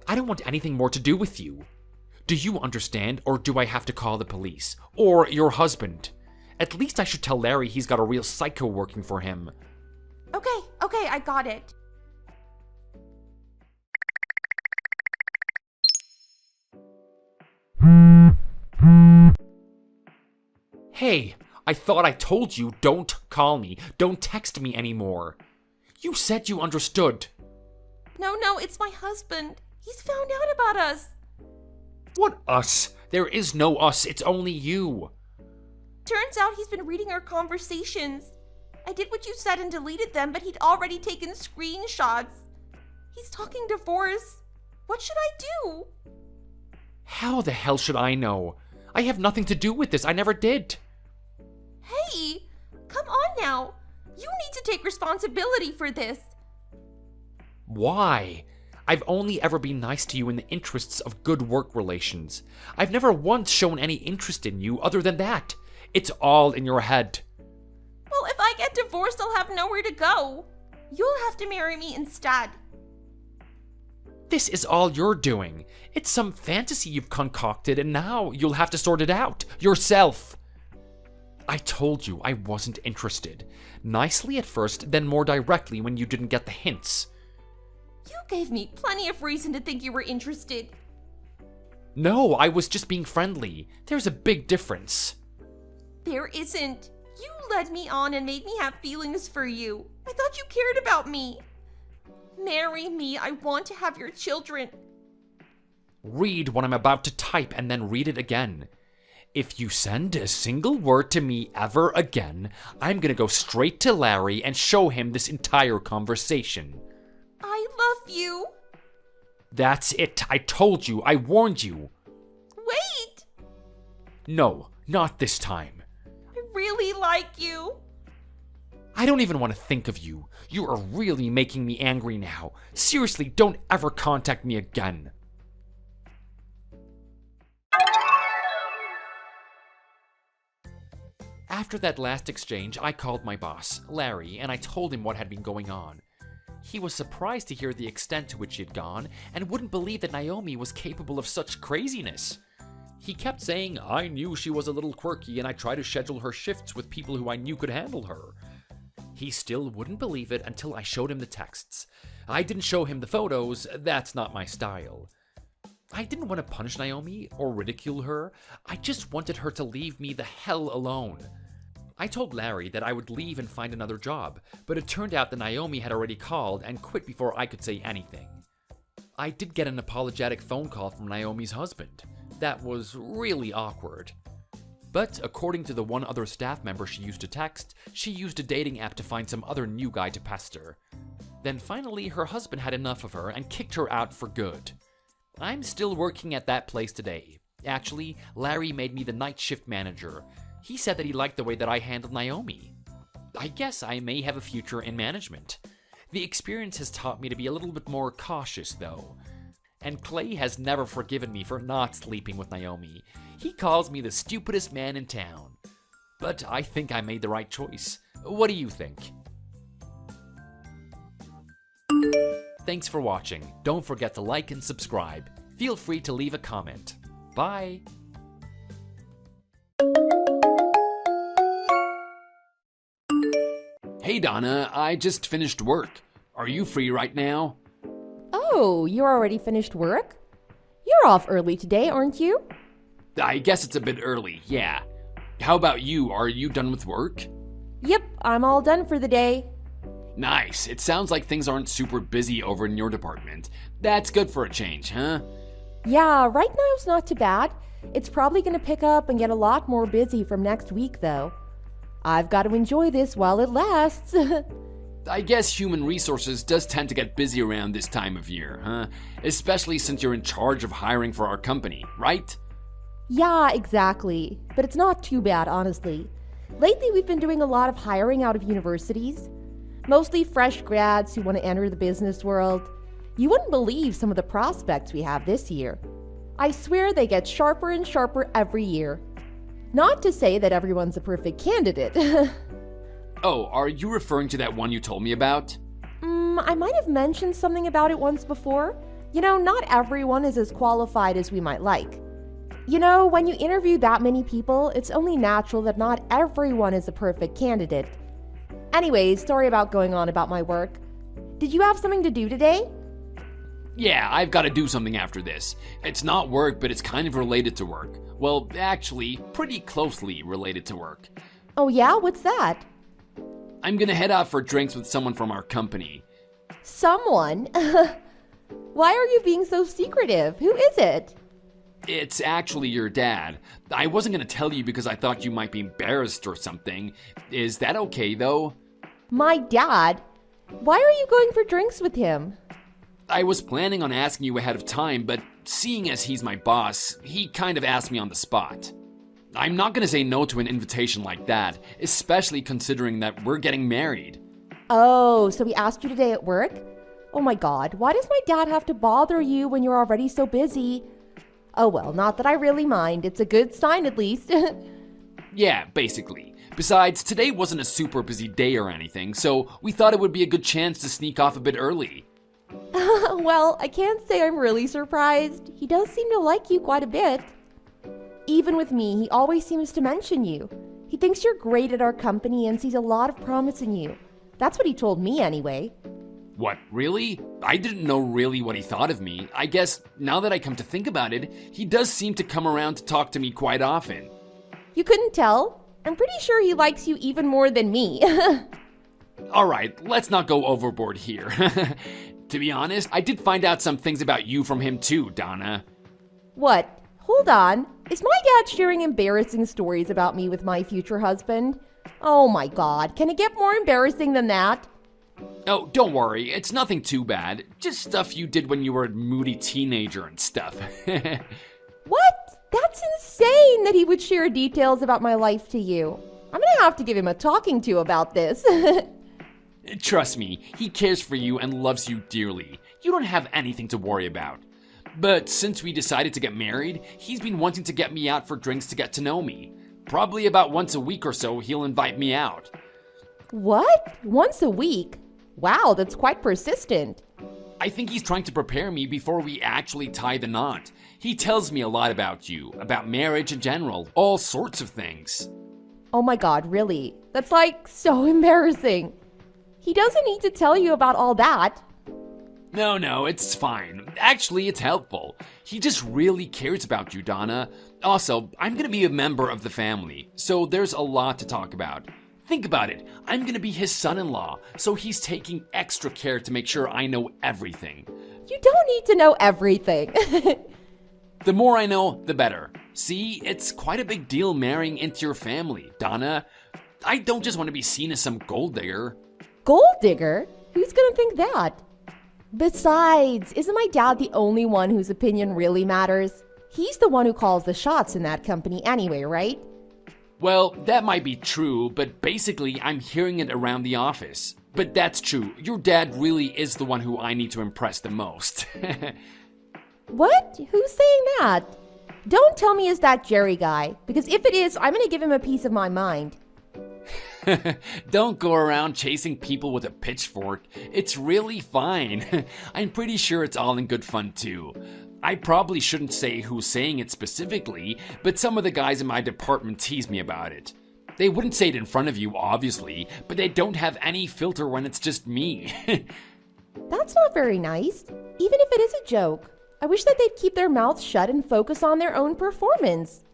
I don't want anything more to do with you. Do you understand, or do I have to call the police? Or your husband? At least I should tell Larry he's got a real psycho working for him. Okay, I got it. Hey, I thought I told you don't call me, don't text me anymore. You said you understood. No, it's my husband. He's found out about us. What us? There is no us, it's only you. Turns out he's been reading our conversations. I did what you said and deleted them, but he'd already taken screenshots. He's talking divorce. What should I do? How the hell should I know? I have nothing to do with this, I never did. Hey, come on now. You need to take responsibility for this. Why? I've only ever been nice to you in the interests of good work relations. I've never once shown any interest in you other than that. It's all in your head. Well, if I get divorced, I'll have nowhere to go. You'll have to marry me instead. This is all you're doing. It's some fantasy you've concocted, and now you'll have to sort it out yourself. I told you I wasn't interested. Nicely at first, then more directly when you didn't get the hints. You gave me plenty of reason to think you were interested. No, I was just being friendly. There's a big difference. There isn't. You led me on and made me have feelings for you. I thought you cared about me. Marry me. I want to have your children. Read what I'm about to type and then read it again. If you send a single word to me ever again, I'm gonna go straight to Larry and show him this entire conversation. I love you. That's it. I told you. I warned you. Wait. No, not this time. I really like you. I don't even want to think of you. You are really making me angry now. Seriously, don't ever contact me again. After that last exchange, I called my boss, Larry, and I told him what had been going on. He was surprised to hear the extent to which she had gone and wouldn't believe that Naomi was capable of such craziness. He kept saying, I knew she was a little quirky and I tried to schedule her shifts with people who I knew could handle her. He still wouldn't believe it until I showed him the texts. I didn't show him the photos, that's not my style. I didn't want to punish Naomi or ridicule her, I just wanted her to leave me the hell alone. I told Larry that I would leave and find another job, but it turned out that Naomi had already called and quit before I could say anything. I did get an apologetic phone call from Naomi's husband. That was really awkward. But according to the one other staff member she used to text, she used a dating app to find some other new guy to pester. Then finally, her husband had enough of her and kicked her out for good. I'm still working at that place today. Actually, Larry made me the night shift manager. He said that he liked the way that I handled Naomi. I guess I may have a future in management. The experience has taught me to be a little bit more cautious, though. And Clay has never forgiven me for not sleeping with Naomi. He calls me the stupidest man in town. But I think I made the right choice. What do you think? Thanks for watching. Don't forget to like and subscribe. Feel free to leave a comment. Bye! Hey Donna, I just finished work. Are you free right now? Oh, you're already finished work? You're off early today, aren't you? I guess it's a bit early, yeah. How about you? Are you done with work? Yep, I'm all done for the day. Nice. It sounds like things aren't super busy over in your department. That's good for a change, huh? Yeah, right now it's not too bad. It's probably gonna pick up and get a lot more busy from next week, though. I've got to enjoy this while it lasts. I guess human resources does tend to get busy around this time of year, huh? Especially since you're in charge of hiring for our company, right? Yeah, exactly. But it's not too bad, honestly. Lately, we've been doing a lot of hiring out of universities. Mostly fresh grads who want to enter the business world. You wouldn't believe some of the prospects we have this year. I swear they get sharper and sharper every year. Not to say that everyone's a perfect candidate. Oh, are you referring to that one you told me about? I might have mentioned something about it once before. You know, not everyone is as qualified as we might like. You know, when you interview that many people, it's only natural that not everyone is a perfect candidate. Anyways, sorry about going on about my work. Did you have something to do today? Yeah, I've got to do something after this. It's not work, but it's kind of related to work. Well, actually, pretty closely related to work. Oh yeah? What's that? I'm gonna head out for drinks with someone from our company. Someone? Why are you being so secretive? Who is it? It's actually your dad. I wasn't gonna tell you because I thought you might be embarrassed or something. Is that okay, though? My dad? Why are you going for drinks with him? I was planning on asking you ahead of time, but seeing as he's my boss, he kind of asked me on the spot. I'm not gonna say no to an invitation like that, especially considering that we're getting married. Oh, so he asked you today at work? Oh my god, why does my dad have to bother you when you're already so busy? Oh well, not that I really mind. It's a good sign at least. Yeah, basically. Besides, today wasn't a super busy day or anything, so we thought it would be a good chance to sneak off a bit early. Well, I can't say I'm really surprised. He does seem to like you quite a bit. Even with me, he always seems to mention you. He thinks you're great at our company and sees a lot of promise in you. That's what he told me anyway. What, really? I didn't know really what he thought of me. I guess, now that I come to think about it, he does seem to come around to talk to me quite often. You couldn't tell? I'm pretty sure he likes you even more than me. Alright, let's not go overboard here. To be honest, I did find out some things about you from him too, Donna. What? Hold on. Is my dad sharing embarrassing stories about me with my future husband? Oh my god, can it get more embarrassing than that? Oh, don't worry, it's nothing too bad. Just stuff you did when you were a moody teenager and stuff. What? That's insane that he would share details about my life to you. I'm gonna have to give him a talking to about this. Trust me, he cares for you and loves you dearly. You don't have anything to worry about. But since we decided to get married, he's been wanting to get me out for drinks to get to know me. Probably about once a week or so, he'll invite me out. What? Once a week? Wow, that's quite persistent. I think he's trying to prepare me before we actually tie the knot. He tells me a lot about you, about marriage in general, all sorts of things. Oh my god, really? That's like so embarrassing. He doesn't need to tell you about all that. No, it's fine. Actually, it's helpful. He just really cares about you, Donna. Also, I'm gonna be a member of the family, so there's a lot to talk about. Think about it. I'm gonna be his son-in-law, so he's taking extra care to make sure I know everything. You don't need to know everything. The more I know, the better. See, it's quite a big deal marrying into your family, Donna. I don't just want to be seen as some gold digger. Gold digger? Who's gonna think that? Besides, isn't my dad the only one whose opinion really matters? He's the one who calls the shots in that company anyway, right? Well, that might be true, but basically I'm hearing it around the office. But that's true. Your dad really is the one who I need to impress the most. What? Who's saying that? Don't tell me it's that Jerry guy, because if it is, I'm gonna give him a piece of my mind. Don't go around chasing people with a pitchfork. It's really fine. I'm pretty sure it's all in good fun too. I probably shouldn't say who's saying it specifically, but some of the guys in my department tease me about it. They wouldn't say it in front of you, obviously, but they don't have any filter when it's just me. That's not very nice, even if it is a joke. I wish that they'd keep their mouths shut and focus on their own performance.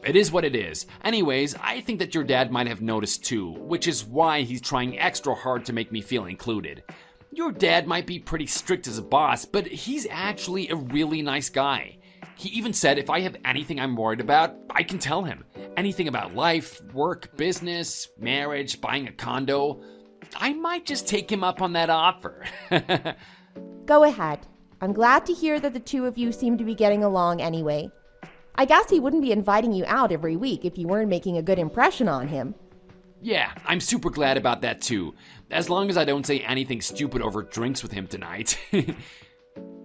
It is what it is. Anyways, I think that your dad might have noticed too, which is why he's trying extra hard to make me feel included. Your dad might be pretty strict as a boss, but he's actually a really nice guy. He even said if I have anything I'm worried about, I can tell him. Anything about life, work, business, marriage, buying a condo. I might just take him up on that offer. Go ahead. I'm glad to hear that the two of you seem to be getting along anyway. I guess he wouldn't be inviting you out every week if you weren't making a good impression on him. Yeah, I'm super glad about that too. As long as I don't say anything stupid over drinks with him tonight.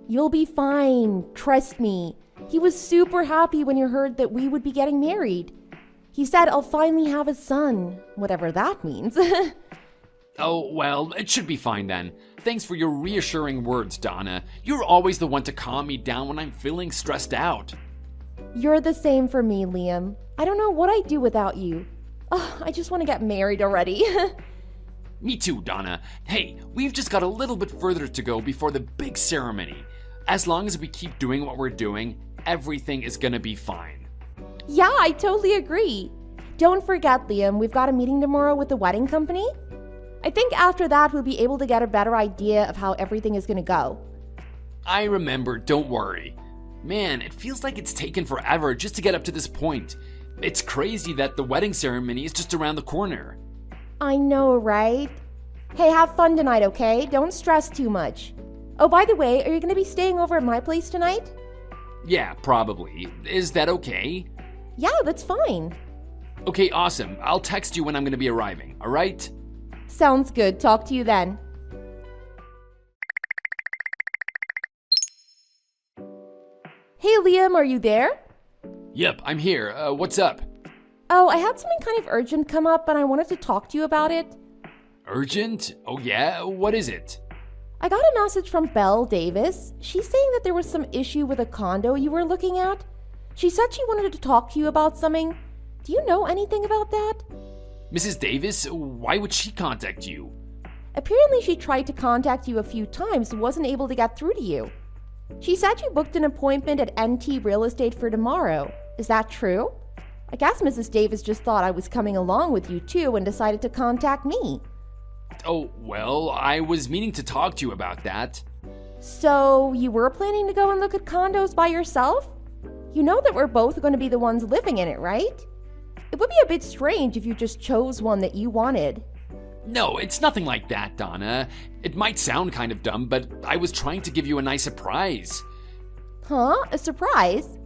You'll be fine. Trust me. He was super happy when he heard that we would be getting married. He said I'll finally have a son, whatever that means. Oh, well, it should be fine then. Thanks for your reassuring words, Donna. You're always the one to calm me down when I'm feeling stressed out. You're the same for me, Liam. I don't know what I'd do without you. Oh, I just want to get married already. Me too, Donna. Hey, we've just got a little bit further to go before the big ceremony. As long as we keep doing what we're doing, everything is gonna be fine. Yeah, I totally agree. Don't forget, Liam, we've got a meeting tomorrow with the wedding company. I think after that we'll be able to get a better idea of how everything is gonna go. I remember, don't worry. Man, it feels like it's taken forever just to get up to this point. It's crazy that the wedding ceremony is just around the corner. I know, right? Hey, have fun tonight, okay? Don't stress too much. Oh, by the way, are you gonna be staying over at my place tonight? Yeah, probably. Is that okay? Yeah, that's fine. Okay, awesome. I'll text you when I'm gonna be arriving, alright? Sounds good. Talk to you then. Hey, Liam, are you there? Yep, I'm here. What's up? Oh, I had something kind of urgent come up and I wanted to talk to you about it. Urgent? Oh yeah? What is it? I got a message from Belle Davis. She's saying that there was some issue with a condo you were looking at. She said she wanted to talk to you about something. Do you know anything about that? Mrs. Davis? Why would she contact you? Apparently she tried to contact you a few times and wasn't able to get through to you. She said you booked an appointment at NT Real Estate for tomorrow. Is that true? I guess Mrs. Davis just thought I was coming along with you too and decided to contact me. Oh, well, I was meaning to talk to you about that. So, you were planning to go and look at condos by yourself? You know that we're both going to be the ones living in it, right? It would be a bit strange if you just chose one that you wanted. No, it's nothing like that, Donna. It might sound kind of dumb, but I was trying to give you a nice surprise. Huh? A surprise?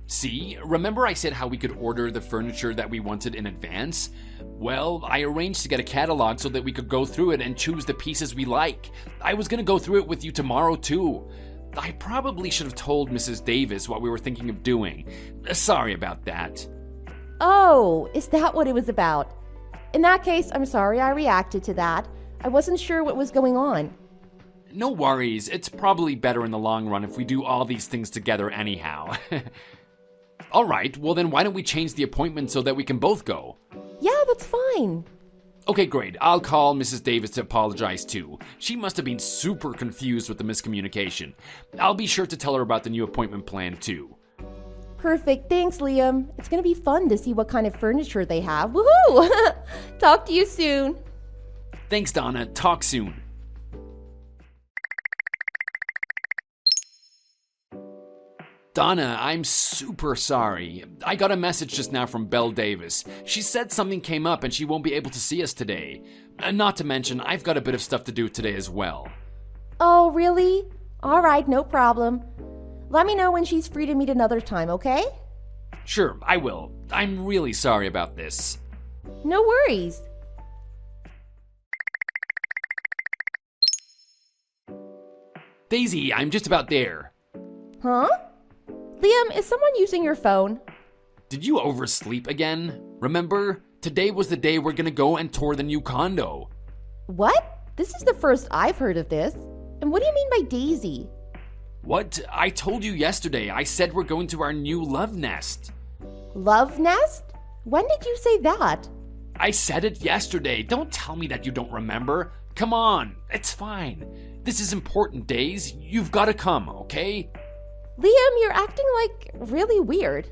See, remember I said how we could order the furniture that we wanted in advance? Well, I arranged to get a catalog so that we could go through it and choose the pieces we like. I was gonna go through it with you tomorrow too. I probably should have told Mrs. Davis what we were thinking of doing. Sorry about that. Oh, is that what it was about? In that case, I'm sorry I reacted to that. I wasn't sure what was going on. No worries, it's probably better in the long run if we do all these things together anyhow. Alright, well then why don't we change the appointment so that we can both go? Yeah, that's fine. Okay, great. I'll call Mrs. Davis to apologize too. She must have been super confused with the miscommunication. I'll be sure to tell her about the new appointment plan too. Perfect. Thanks, Liam. It's going to be fun to see what kind of furniture they have. Woohoo! Talk to you soon. Thanks, Donna. Talk soon. Donna, I'm super sorry. I got a message just now from Belle Davis. She said something came up and she won't be able to see us today. Not to mention, I've got a bit of stuff to do today as well. Oh, really? All right, no problem. Let me know when she's free to meet another time, okay? Sure, I will. I'm really sorry about this. No worries. Daisy, I'm just about there. Huh? Liam, is someone using your phone? Did you oversleep again? Remember? Today was the day we're gonna go and tour the new condo. What? This is the first I've heard of this. And what do you mean by Daisy? What? I told you yesterday. I said we're going to our new love nest. Love nest? When did you say that? I said it yesterday. Don't tell me that you don't remember. Come on. It's fine. This is important, Days. You've got to come, okay? Liam, you're acting like really weird.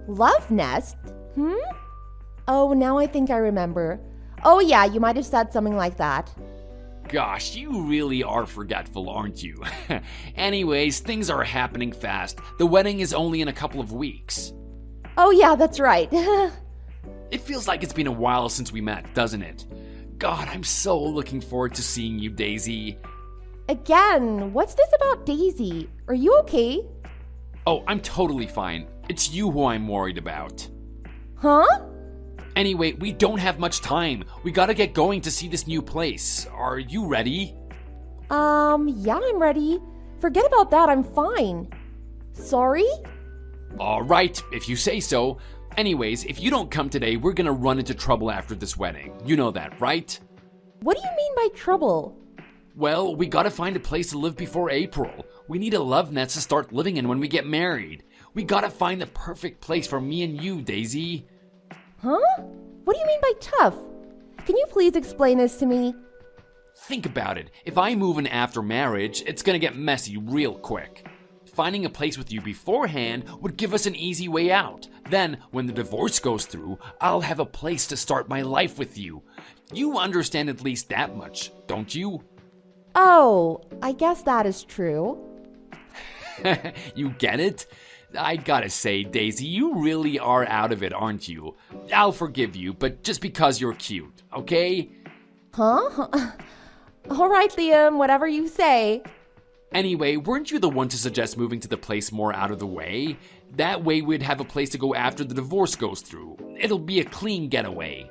Love nest? Oh, now I think I remember. Oh yeah, you might have said something like that. Gosh, you really are forgetful, aren't you? Anyways, things are happening fast. The wedding is only in a couple of weeks. Oh yeah, that's right. It feels like it's been a while since we met, doesn't it? God, I'm so looking forward to seeing you, Daisy. Again, what's this about Daisy? Are you okay? Oh, I'm totally fine. It's you who I'm worried about. Huh? Anyway, we don't have much time. We gotta get going to see this new place. Are you ready? Yeah, I'm ready. Forget about that, I'm fine. Sorry? Alright, if you say so. Anyways, if you don't come today, we're gonna run into trouble after this wedding. You know that, right? What do you mean by trouble? Well, we gotta find a place to live before April. We need a love nest to start living in when we get married. We gotta find the perfect place for me and you, Daisy. Huh? What do you mean by tough? Can you please explain this to me? Think about it. If I move in after marriage, it's gonna get messy real quick. Finding a place with you beforehand would give us an easy way out. Then, when the divorce goes through, I'll have a place to start my life with you. You understand at least that much, don't you? Oh, I guess that is true. You get it? I gotta say, Daisy, you really are out of it, aren't you? I'll forgive you, but just because you're cute, okay? Huh? All right, Liam, whatever you say. Anyway, weren't you the one to suggest moving to the place more out of the way? That way we'd have a place to go after the divorce goes through. It'll be a clean getaway.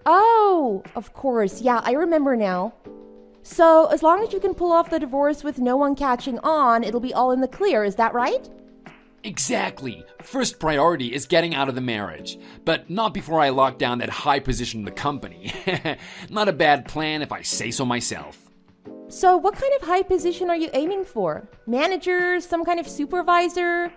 Oh, of course. Yeah, I remember now. So, as long as you can pull off the divorce with no one catching on, it'll be all in the clear, is that right? Exactly. First priority is getting out of the marriage, but not before I lock down that high position in the company. Not a bad plan if I say so myself. So, what kind of high position are you aiming for? Manager, some kind of supervisor?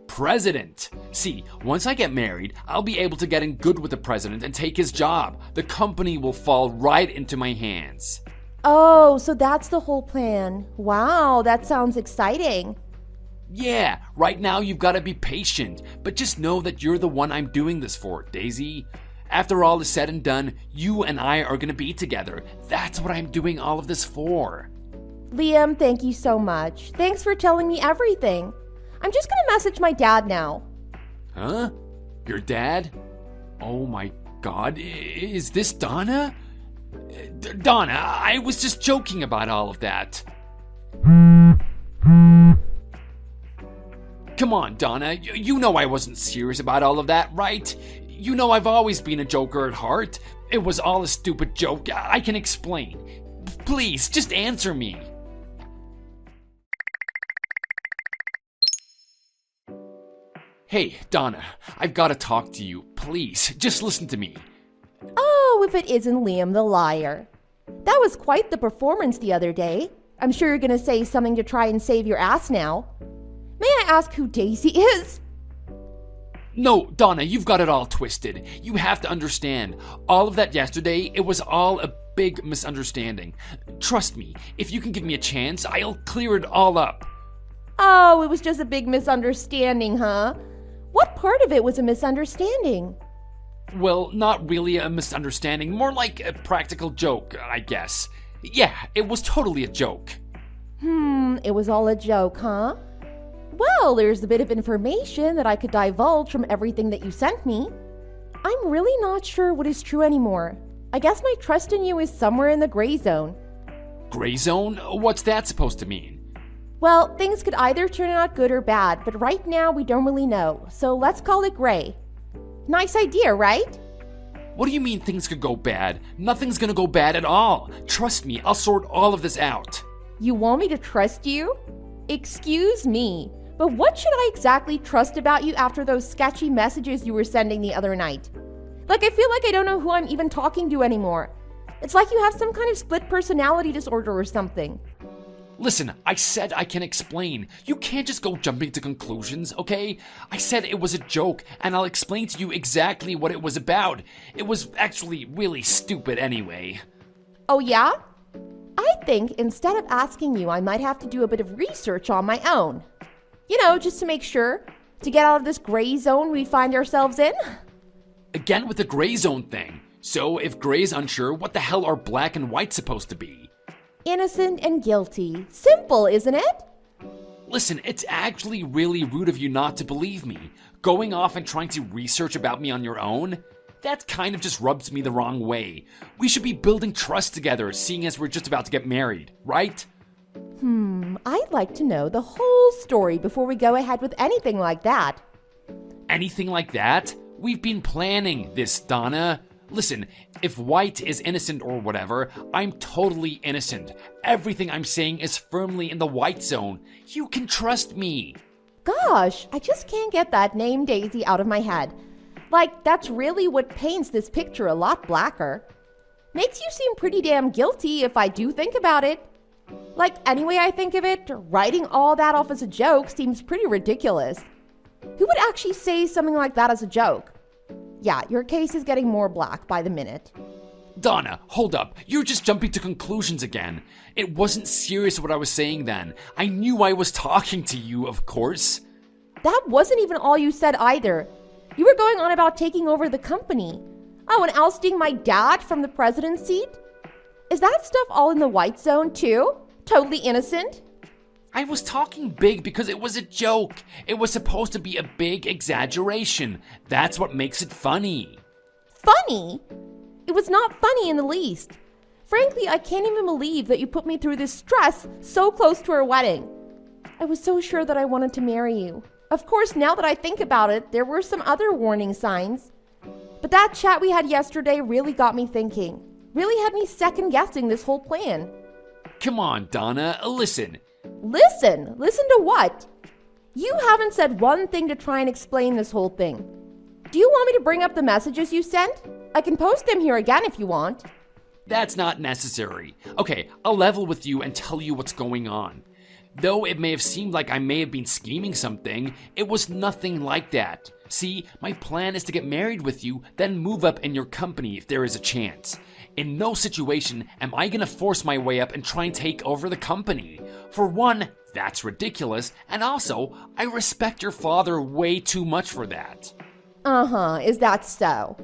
President. See, once I get married, I'll be able to get in good with the president and take his job. The company will fall right into my hands. Oh, so that's the whole plan. Wow, that sounds exciting. Yeah, right now you've got to be patient, but just know that you're the one I'm doing this for, Daisy. After all is said and done, you and I are going to be together. That's what I'm doing all of this for. Liam, thank you so much. Thanks for telling me everything. I'm just gonna message my dad now. Huh? Your dad? Oh my God, is this Donna? Donna, I was just joking about all of that. Come on, Donna, you know I wasn't serious about all of that, right? You know I've always been a joker at heart. It was all a stupid joke. I can explain. Please, just answer me. Hey, Donna, I've got to talk to you. Please, just listen to me. Oh, if it isn't Liam the liar. That was quite the performance the other day. I'm sure you're gonna say something to try and save your ass now. May I ask who Daisy is? No, Donna, you've got it all twisted. You have to understand. All of that yesterday, it was all a big misunderstanding. Trust me, if you can give me a chance, I'll clear it all up. Oh, it was just a big misunderstanding, huh? What part of it was a misunderstanding? Well, not really a misunderstanding, more like a practical joke, I guess. Yeah, it was totally a joke. It was all a joke, huh? Well, there's a bit of information that I could divulge from everything that you sent me. I'm really not sure what is true anymore. I guess my trust in you is somewhere in the gray zone. Gray zone? What's that supposed to mean? Well, things could either turn out good or bad, but right now we don't really know, so let's call it gray. Nice idea, right? What do you mean things could go bad? Nothing's gonna go bad at all. Trust me, I'll sort all of this out. You want me to trust you? Excuse me, but what should I exactly trust about you after those sketchy messages you were sending the other night? Like, I feel like I don't know who I'm even talking to anymore. It's like you have some kind of split personality disorder or something. Listen, I said I can explain. You can't just go jumping to conclusions, okay? I said it was a joke, and I'll explain to you exactly what it was about. It was actually really stupid anyway. Oh yeah? I think instead of asking you, I might have to do a bit of research on my own. You know, just to make sure, to get out of this gray zone we find ourselves in. Again with the gray zone thing. So if gray's unsure, what the hell are black and white supposed to be? Innocent and guilty. Simple, isn't it? Listen, it's actually really rude of you not to believe me. Going off and trying to research about me on your own? That kind of just rubs me the wrong way. We should be building trust together, seeing as we're just about to get married, right? I'd like to know the whole story before we go ahead with anything like that. Anything like that? We've been planning this, Donna. Listen, if White is innocent or whatever, I'm totally innocent. Everything I'm saying is firmly in the white zone. You can trust me. Gosh, I just can't get that name Daisy out of my head. Like, that's really what paints this picture a lot blacker. Makes you seem pretty damn guilty if I do think about it. Like, any way I think of it, writing all that off as a joke seems pretty ridiculous. Who would actually say something like that as a joke? Yeah, your case is getting more black by the minute. Donna, hold up. You're just jumping to conclusions again. It wasn't serious what I was saying then. I knew I was talking to you, of course. That wasn't even all you said either. You were going on about taking over the company. Oh, and ousting my dad from the president's seat? Is that stuff all in the white zone too? Totally innocent? I was talking big because it was a joke. It was supposed to be a big exaggeration. That's what makes it funny. Funny? It was not funny in the least. Frankly, I can't even believe that you put me through this stress so close to our wedding. I was so sure that I wanted to marry you. Of course, now that I think about it, there were some other warning signs. But that chat we had yesterday really got me thinking. Really had me second guessing this whole plan. Come on, Donna, listen. Listen? Listen to what? You haven't said one thing to try and explain this whole thing. Do you want me to bring up the messages you sent? I can post them here again if you want. That's not necessary. Okay, I'll level with you and tell you what's going on. Though it may have seemed like I may have been scheming something, it was nothing like that. See, my plan is to get married with you, then move up in your company if there is a chance. In no situation am I gonna force my way up and try and take over the company. For one, That's ridiculous, and also, I respect your father way too much for that. Uh-huh, is that so?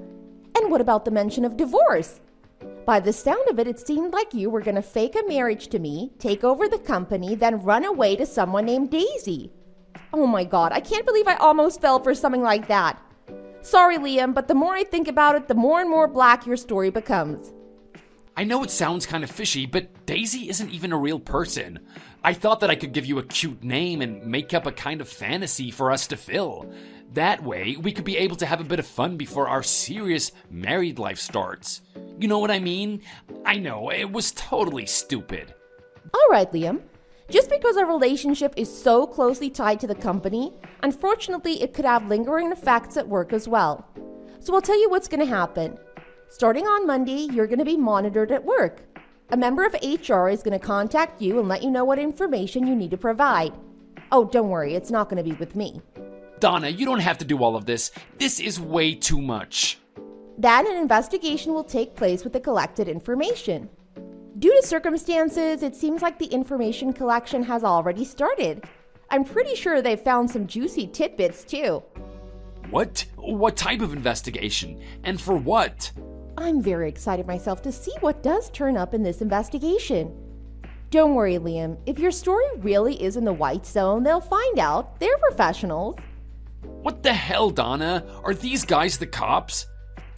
And what about the mention of divorce? By the sound of it, it seemed like you were going to fake a marriage to me, take over the company, then run away to someone named Daisy. Oh my God, I can't believe I almost fell for something like that. Sorry, Liam, but the more I think about it, the more and more black your story becomes. I know it sounds kind of fishy, but Daisy isn't even a real person. I thought that I could give you a cute name and make up a kind of fantasy for us to fill. That way, we could be able to have a bit of fun before our serious married life starts. You know what I mean? I know, it was totally stupid. All right, Liam. Just because our relationship is so closely tied to the company, unfortunately, it could have lingering effects at work as well. So I'll tell you what's going to happen. Starting on Monday, you're going to be monitored at work. A member of HR is going to contact you and let you know what information you need to provide. Oh, don't worry, it's not going to be with me. Donna, you don't have to do all of this. This is way too much. Then an investigation will take place with the collected information. Due to circumstances, it seems like the information collection has already started. I'm pretty sure they've found some juicy tidbits too. What? What type of investigation? And for what? I'm very excited myself to see what does turn up in this investigation. Don't worry, Liam. If your story really is in the white zone, they'll find out. They're professionals. What the hell, Donna? Are these guys the cops?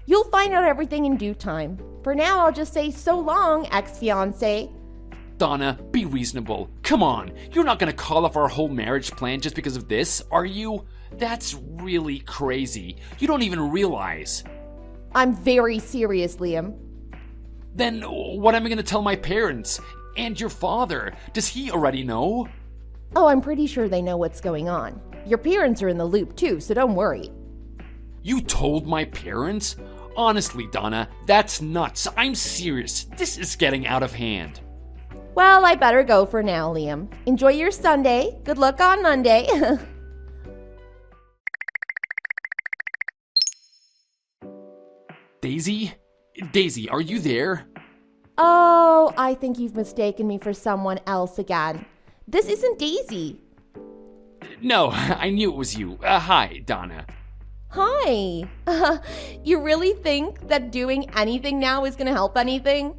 You'll find out everything in due time. For now, I'll just say so long, ex-fiancé. Donna, be reasonable. Come on, you're not gonna call off our whole marriage plan just because of this, are you? That's really crazy. You don't even realize. I'm very serious, Liam. Then what am I gonna tell my parents? And your father? Does he already know? Oh, I'm pretty sure they know what's going on. Your parents are in the loop too, so don't worry. You told my parents? Honestly, Donna, that's nuts. I'm serious. This is getting out of hand. Well, I better go for now, Liam. Enjoy your Sunday. Good luck on Monday. Daisy? Daisy, are you there? Oh, I think you've mistaken me for someone else again. This isn't Daisy. No, I knew it was you. Hi, Donna. Hi. You really think that doing anything now is going to help anything?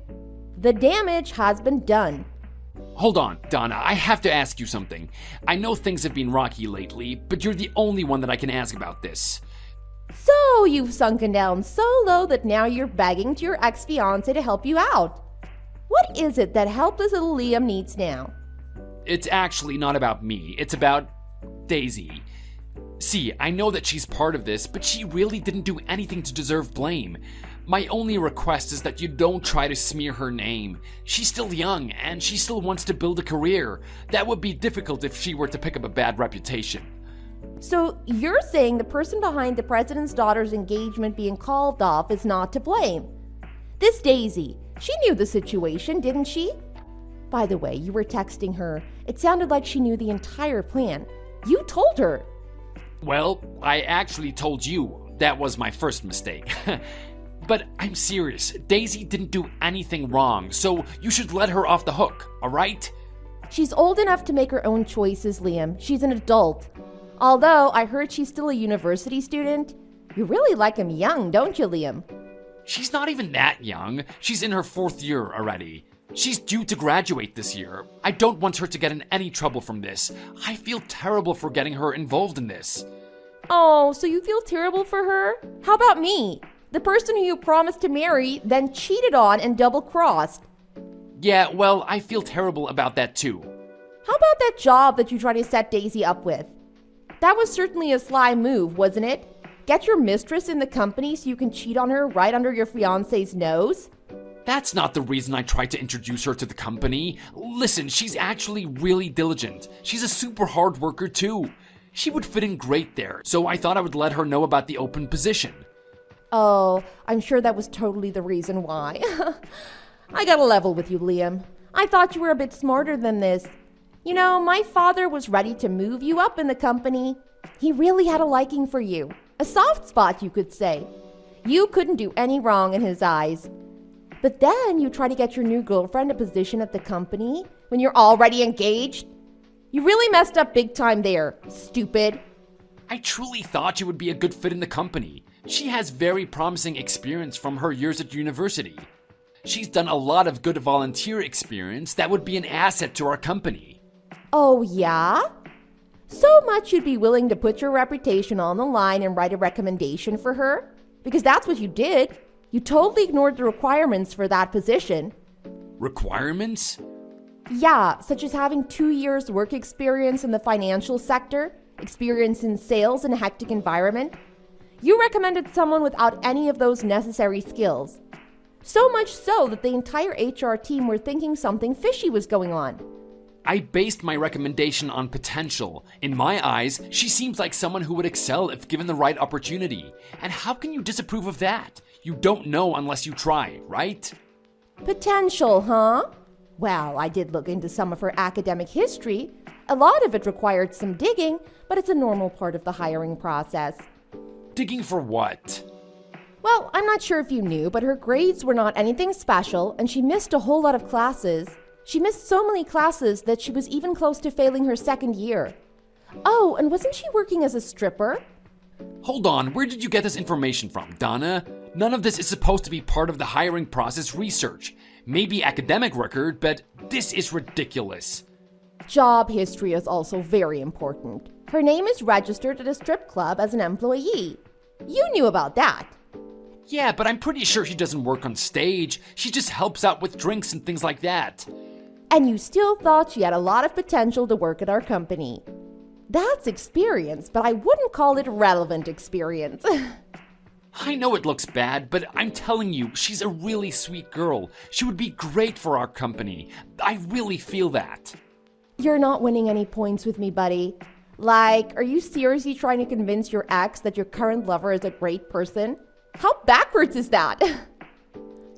The damage has been done. Hold on, Donna, I have to ask you something. I know things have been rocky lately, but you're the only one that I can ask about this. So you've sunken down so low that now you're begging to your ex-fiancé to help you out. What is it that helpless little Liam needs now? It's actually not about me, it's about Daisy. See, I know that she's part of this, but she really didn't do anything to deserve blame. My only request is that you don't try to smear her name. She's still young, and she still wants to build a career. That would be difficult if she were to pick up a bad reputation. So you're saying the person behind the president's daughter's engagement being called off is not to blame? This Daisy, she knew the situation, didn't she? By the way, you were texting her. It sounded like she knew the entire plan. You told her. Well, I actually told you. That was my first mistake. But I'm serious. Daisy didn't do anything wrong, so you should let her off the hook, alright? She's old enough to make her own choices, Liam. She's an adult. Although I heard she's still a university student. You really like him young, don't you, Liam? She's not even that young. She's in her 4th year already. She's due to graduate this year. I don't want her to get in any trouble from this. I feel terrible for getting her involved in this. Oh, so you feel terrible for her? How about me? The person who you promised to marry, then cheated on and double-crossed. Yeah, well, I feel terrible about that too. How about that job that you tried to set Daisy up with? That was certainly a sly move, wasn't it? Get your mistress in the company so you can cheat on her right under your fiancé's nose? That's not the reason I tried to introduce her to the company. Listen, she's actually really diligent. She's a super hard worker too. She would fit in great there, so I thought I would let her know about the open position. Oh, I'm sure that was totally the reason why. I gotta level with you, Liam. I thought you were a bit smarter than this. You know, my father was ready to move you up in the company. He really had a liking for you. A soft spot, you could say. You couldn't do any wrong in his eyes. But then you try to get your new girlfriend a position at the company when you're already engaged. You really messed up big time there, stupid. I truly thought she would be a good fit in the company. She has very promising experience from her years at university. She's done a lot of good volunteer experience that would be an asset to our company. Oh, yeah? So much you'd be willing to put your reputation on the line and write a recommendation for her? Because that's what you did. You totally ignored the requirements for that position. Requirements? Yeah, such as having 2 years work experience in the financial sector, experience in sales in a hectic environment. You recommended someone without any of those necessary skills. So much so that the entire HR team were thinking something fishy was going on. I based my recommendation on potential. In my eyes, she seems like someone who would excel if given the right opportunity. And how can you disapprove of that? You don't know unless you try, right? Potential, huh? Well, I did look into some of her academic history. A lot of it required some digging, but it's a normal part of the hiring process. Digging for what? Well, I'm not sure if you knew, but her grades were not anything special, and she missed a whole lot of classes. She missed so many classes that she was even close to failing her second year. Oh, and wasn't she working as a stripper? Hold on, where did you get this information from, Donna? None of this is supposed to be part of the hiring process research. Maybe academic record, but this is ridiculous. Job history is also very important. Her name is registered at a strip club as an employee. You knew about that. Yeah, but I'm pretty sure she doesn't work on stage. She just helps out with drinks and things like that. And you still thought she had a lot of potential to work at our company. That's experience, but I wouldn't call it relevant experience. I know it looks bad, but I'm telling you, she's a really sweet girl. She would be great for our company. I really feel that. You're not winning any points with me, buddy. Like, are you seriously trying to convince your ex that your current lover is a great person? How backwards is that?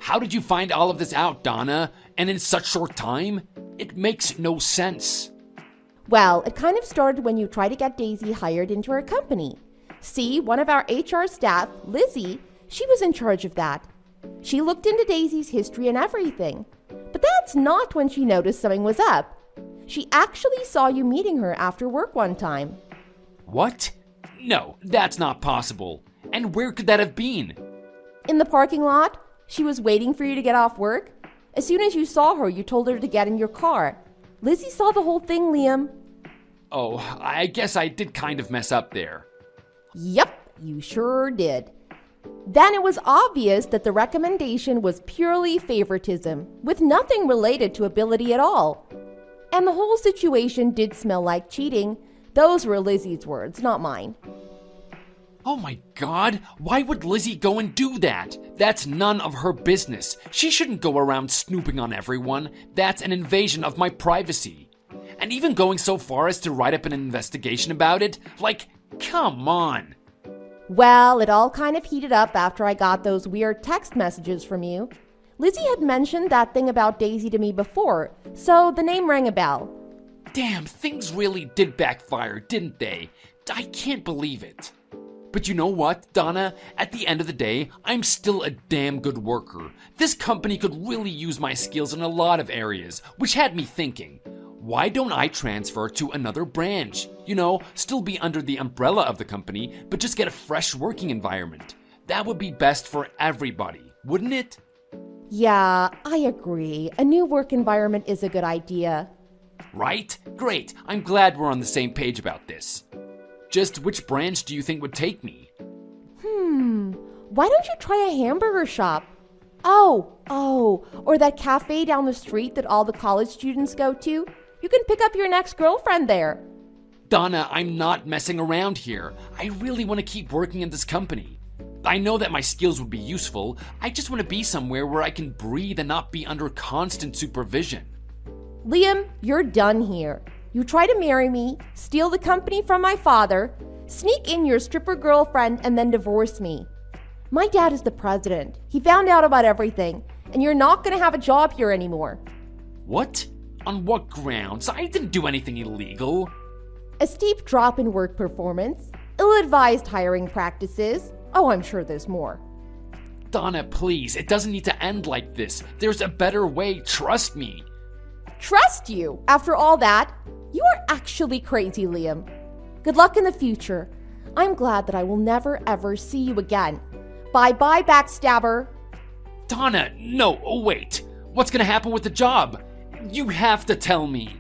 How did you find all of this out, Donna? And in such short time? It makes no sense. Well, it kind of started when you tried to get Daisy hired into our company. See, one of our HR staff, Lizzie, she was in charge of that. She looked into Daisy's history and everything. But that's not when she noticed something was up. She actually saw you meeting her after work one time. What? No, that's not possible. And where could that have been? In the parking lot. She was waiting for you to get off work. As soon as you saw her, you told her to get in your car. Lizzie saw the whole thing, Liam. Oh, I guess I did kind of mess up there. Yep, you sure did. Then it was obvious that the recommendation was purely favoritism, with nothing related to ability at all. And the whole situation did smell like cheating. Those were Lizzie's words, not mine. Oh my god, why would Lizzie go and do that? That's none of her business. She shouldn't go around snooping on everyone. That's an invasion of my privacy. And even going so far as to write up an investigation about it? Like, come on. Well, it all kind of heated up after I got those weird text messages from you. Lizzie had mentioned that thing about Daisy to me before, so the name rang a bell. Damn, things really did backfire, didn't they? I can't believe it. But you know what, Donna? At the end of the day, I'm still a damn good worker. This company could really use my skills in a lot of areas, which had me thinking, why don't I transfer to another branch? You know, still be under the umbrella of the company, but just get a fresh working environment. That would be best for everybody, wouldn't it? Yeah, I agree. A new work environment is a good idea. Right? Great. I'm glad we're on the same page about this. Just which branch do you think would take me? Why don't you try a hamburger shop? Oh, or that cafe down the street that all the college students go to? You can pick up your next girlfriend there. Donna, I'm not messing around here. I really want to keep working in this company. I know that my skills would be useful. I just want to be somewhere where I can breathe and not be under constant supervision. Liam, you're done here. You try to marry me, steal the company from my father, sneak in your stripper girlfriend, and then divorce me. My dad is the president. He found out about everything, and you're not going to have a job here anymore. What? On what grounds? I didn't do anything illegal. A steep drop in work performance, ill-advised hiring practices. Oh, I'm sure there's more. Donna, please, it doesn't need to end like this. There's a better way, trust me. trust you after all that? You are actually crazy, Liam. Good luck in the future. I'm glad that I will never ever see you again. Bye-bye, backstabber. Donna, no, wait. What's gonna happen with the job? You have to tell me.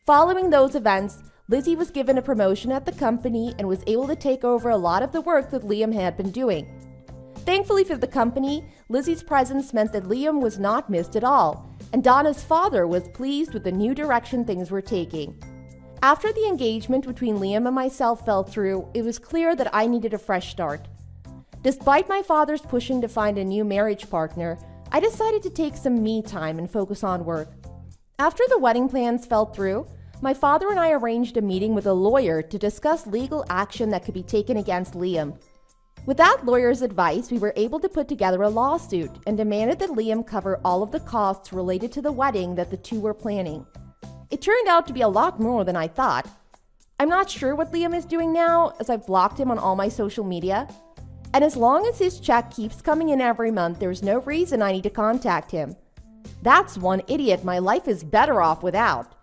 Following those events, Lizzie was given a promotion at the company and was able to take over a lot of the work that Liam had been doing. Thankfully for the company, Lizzie's presence meant that Liam was not missed at all, and Donna's father was pleased with the new direction things were taking. After the engagement between Liam and myself fell through, it was clear that I needed a fresh start. Despite my father's pushing to find a new marriage partner, I decided to take some me time and focus on work. After the wedding plans fell through, my father and I arranged a meeting with a lawyer to discuss legal action that could be taken against Liam. With that lawyer's advice, we were able to put together a lawsuit and demanded that Liam cover all of the costs related to the wedding that the two were planning. It turned out to be a lot more than I thought. I'm not sure what Liam is doing now, as I've blocked him on all my social media. And as long as his check keeps coming in every month, there's no reason I need to contact him. That's one idiot my life is better off without.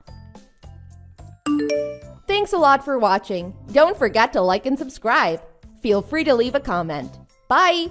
Thanks a lot for watching. Don't forget to like and subscribe. Feel free to leave a comment. Bye!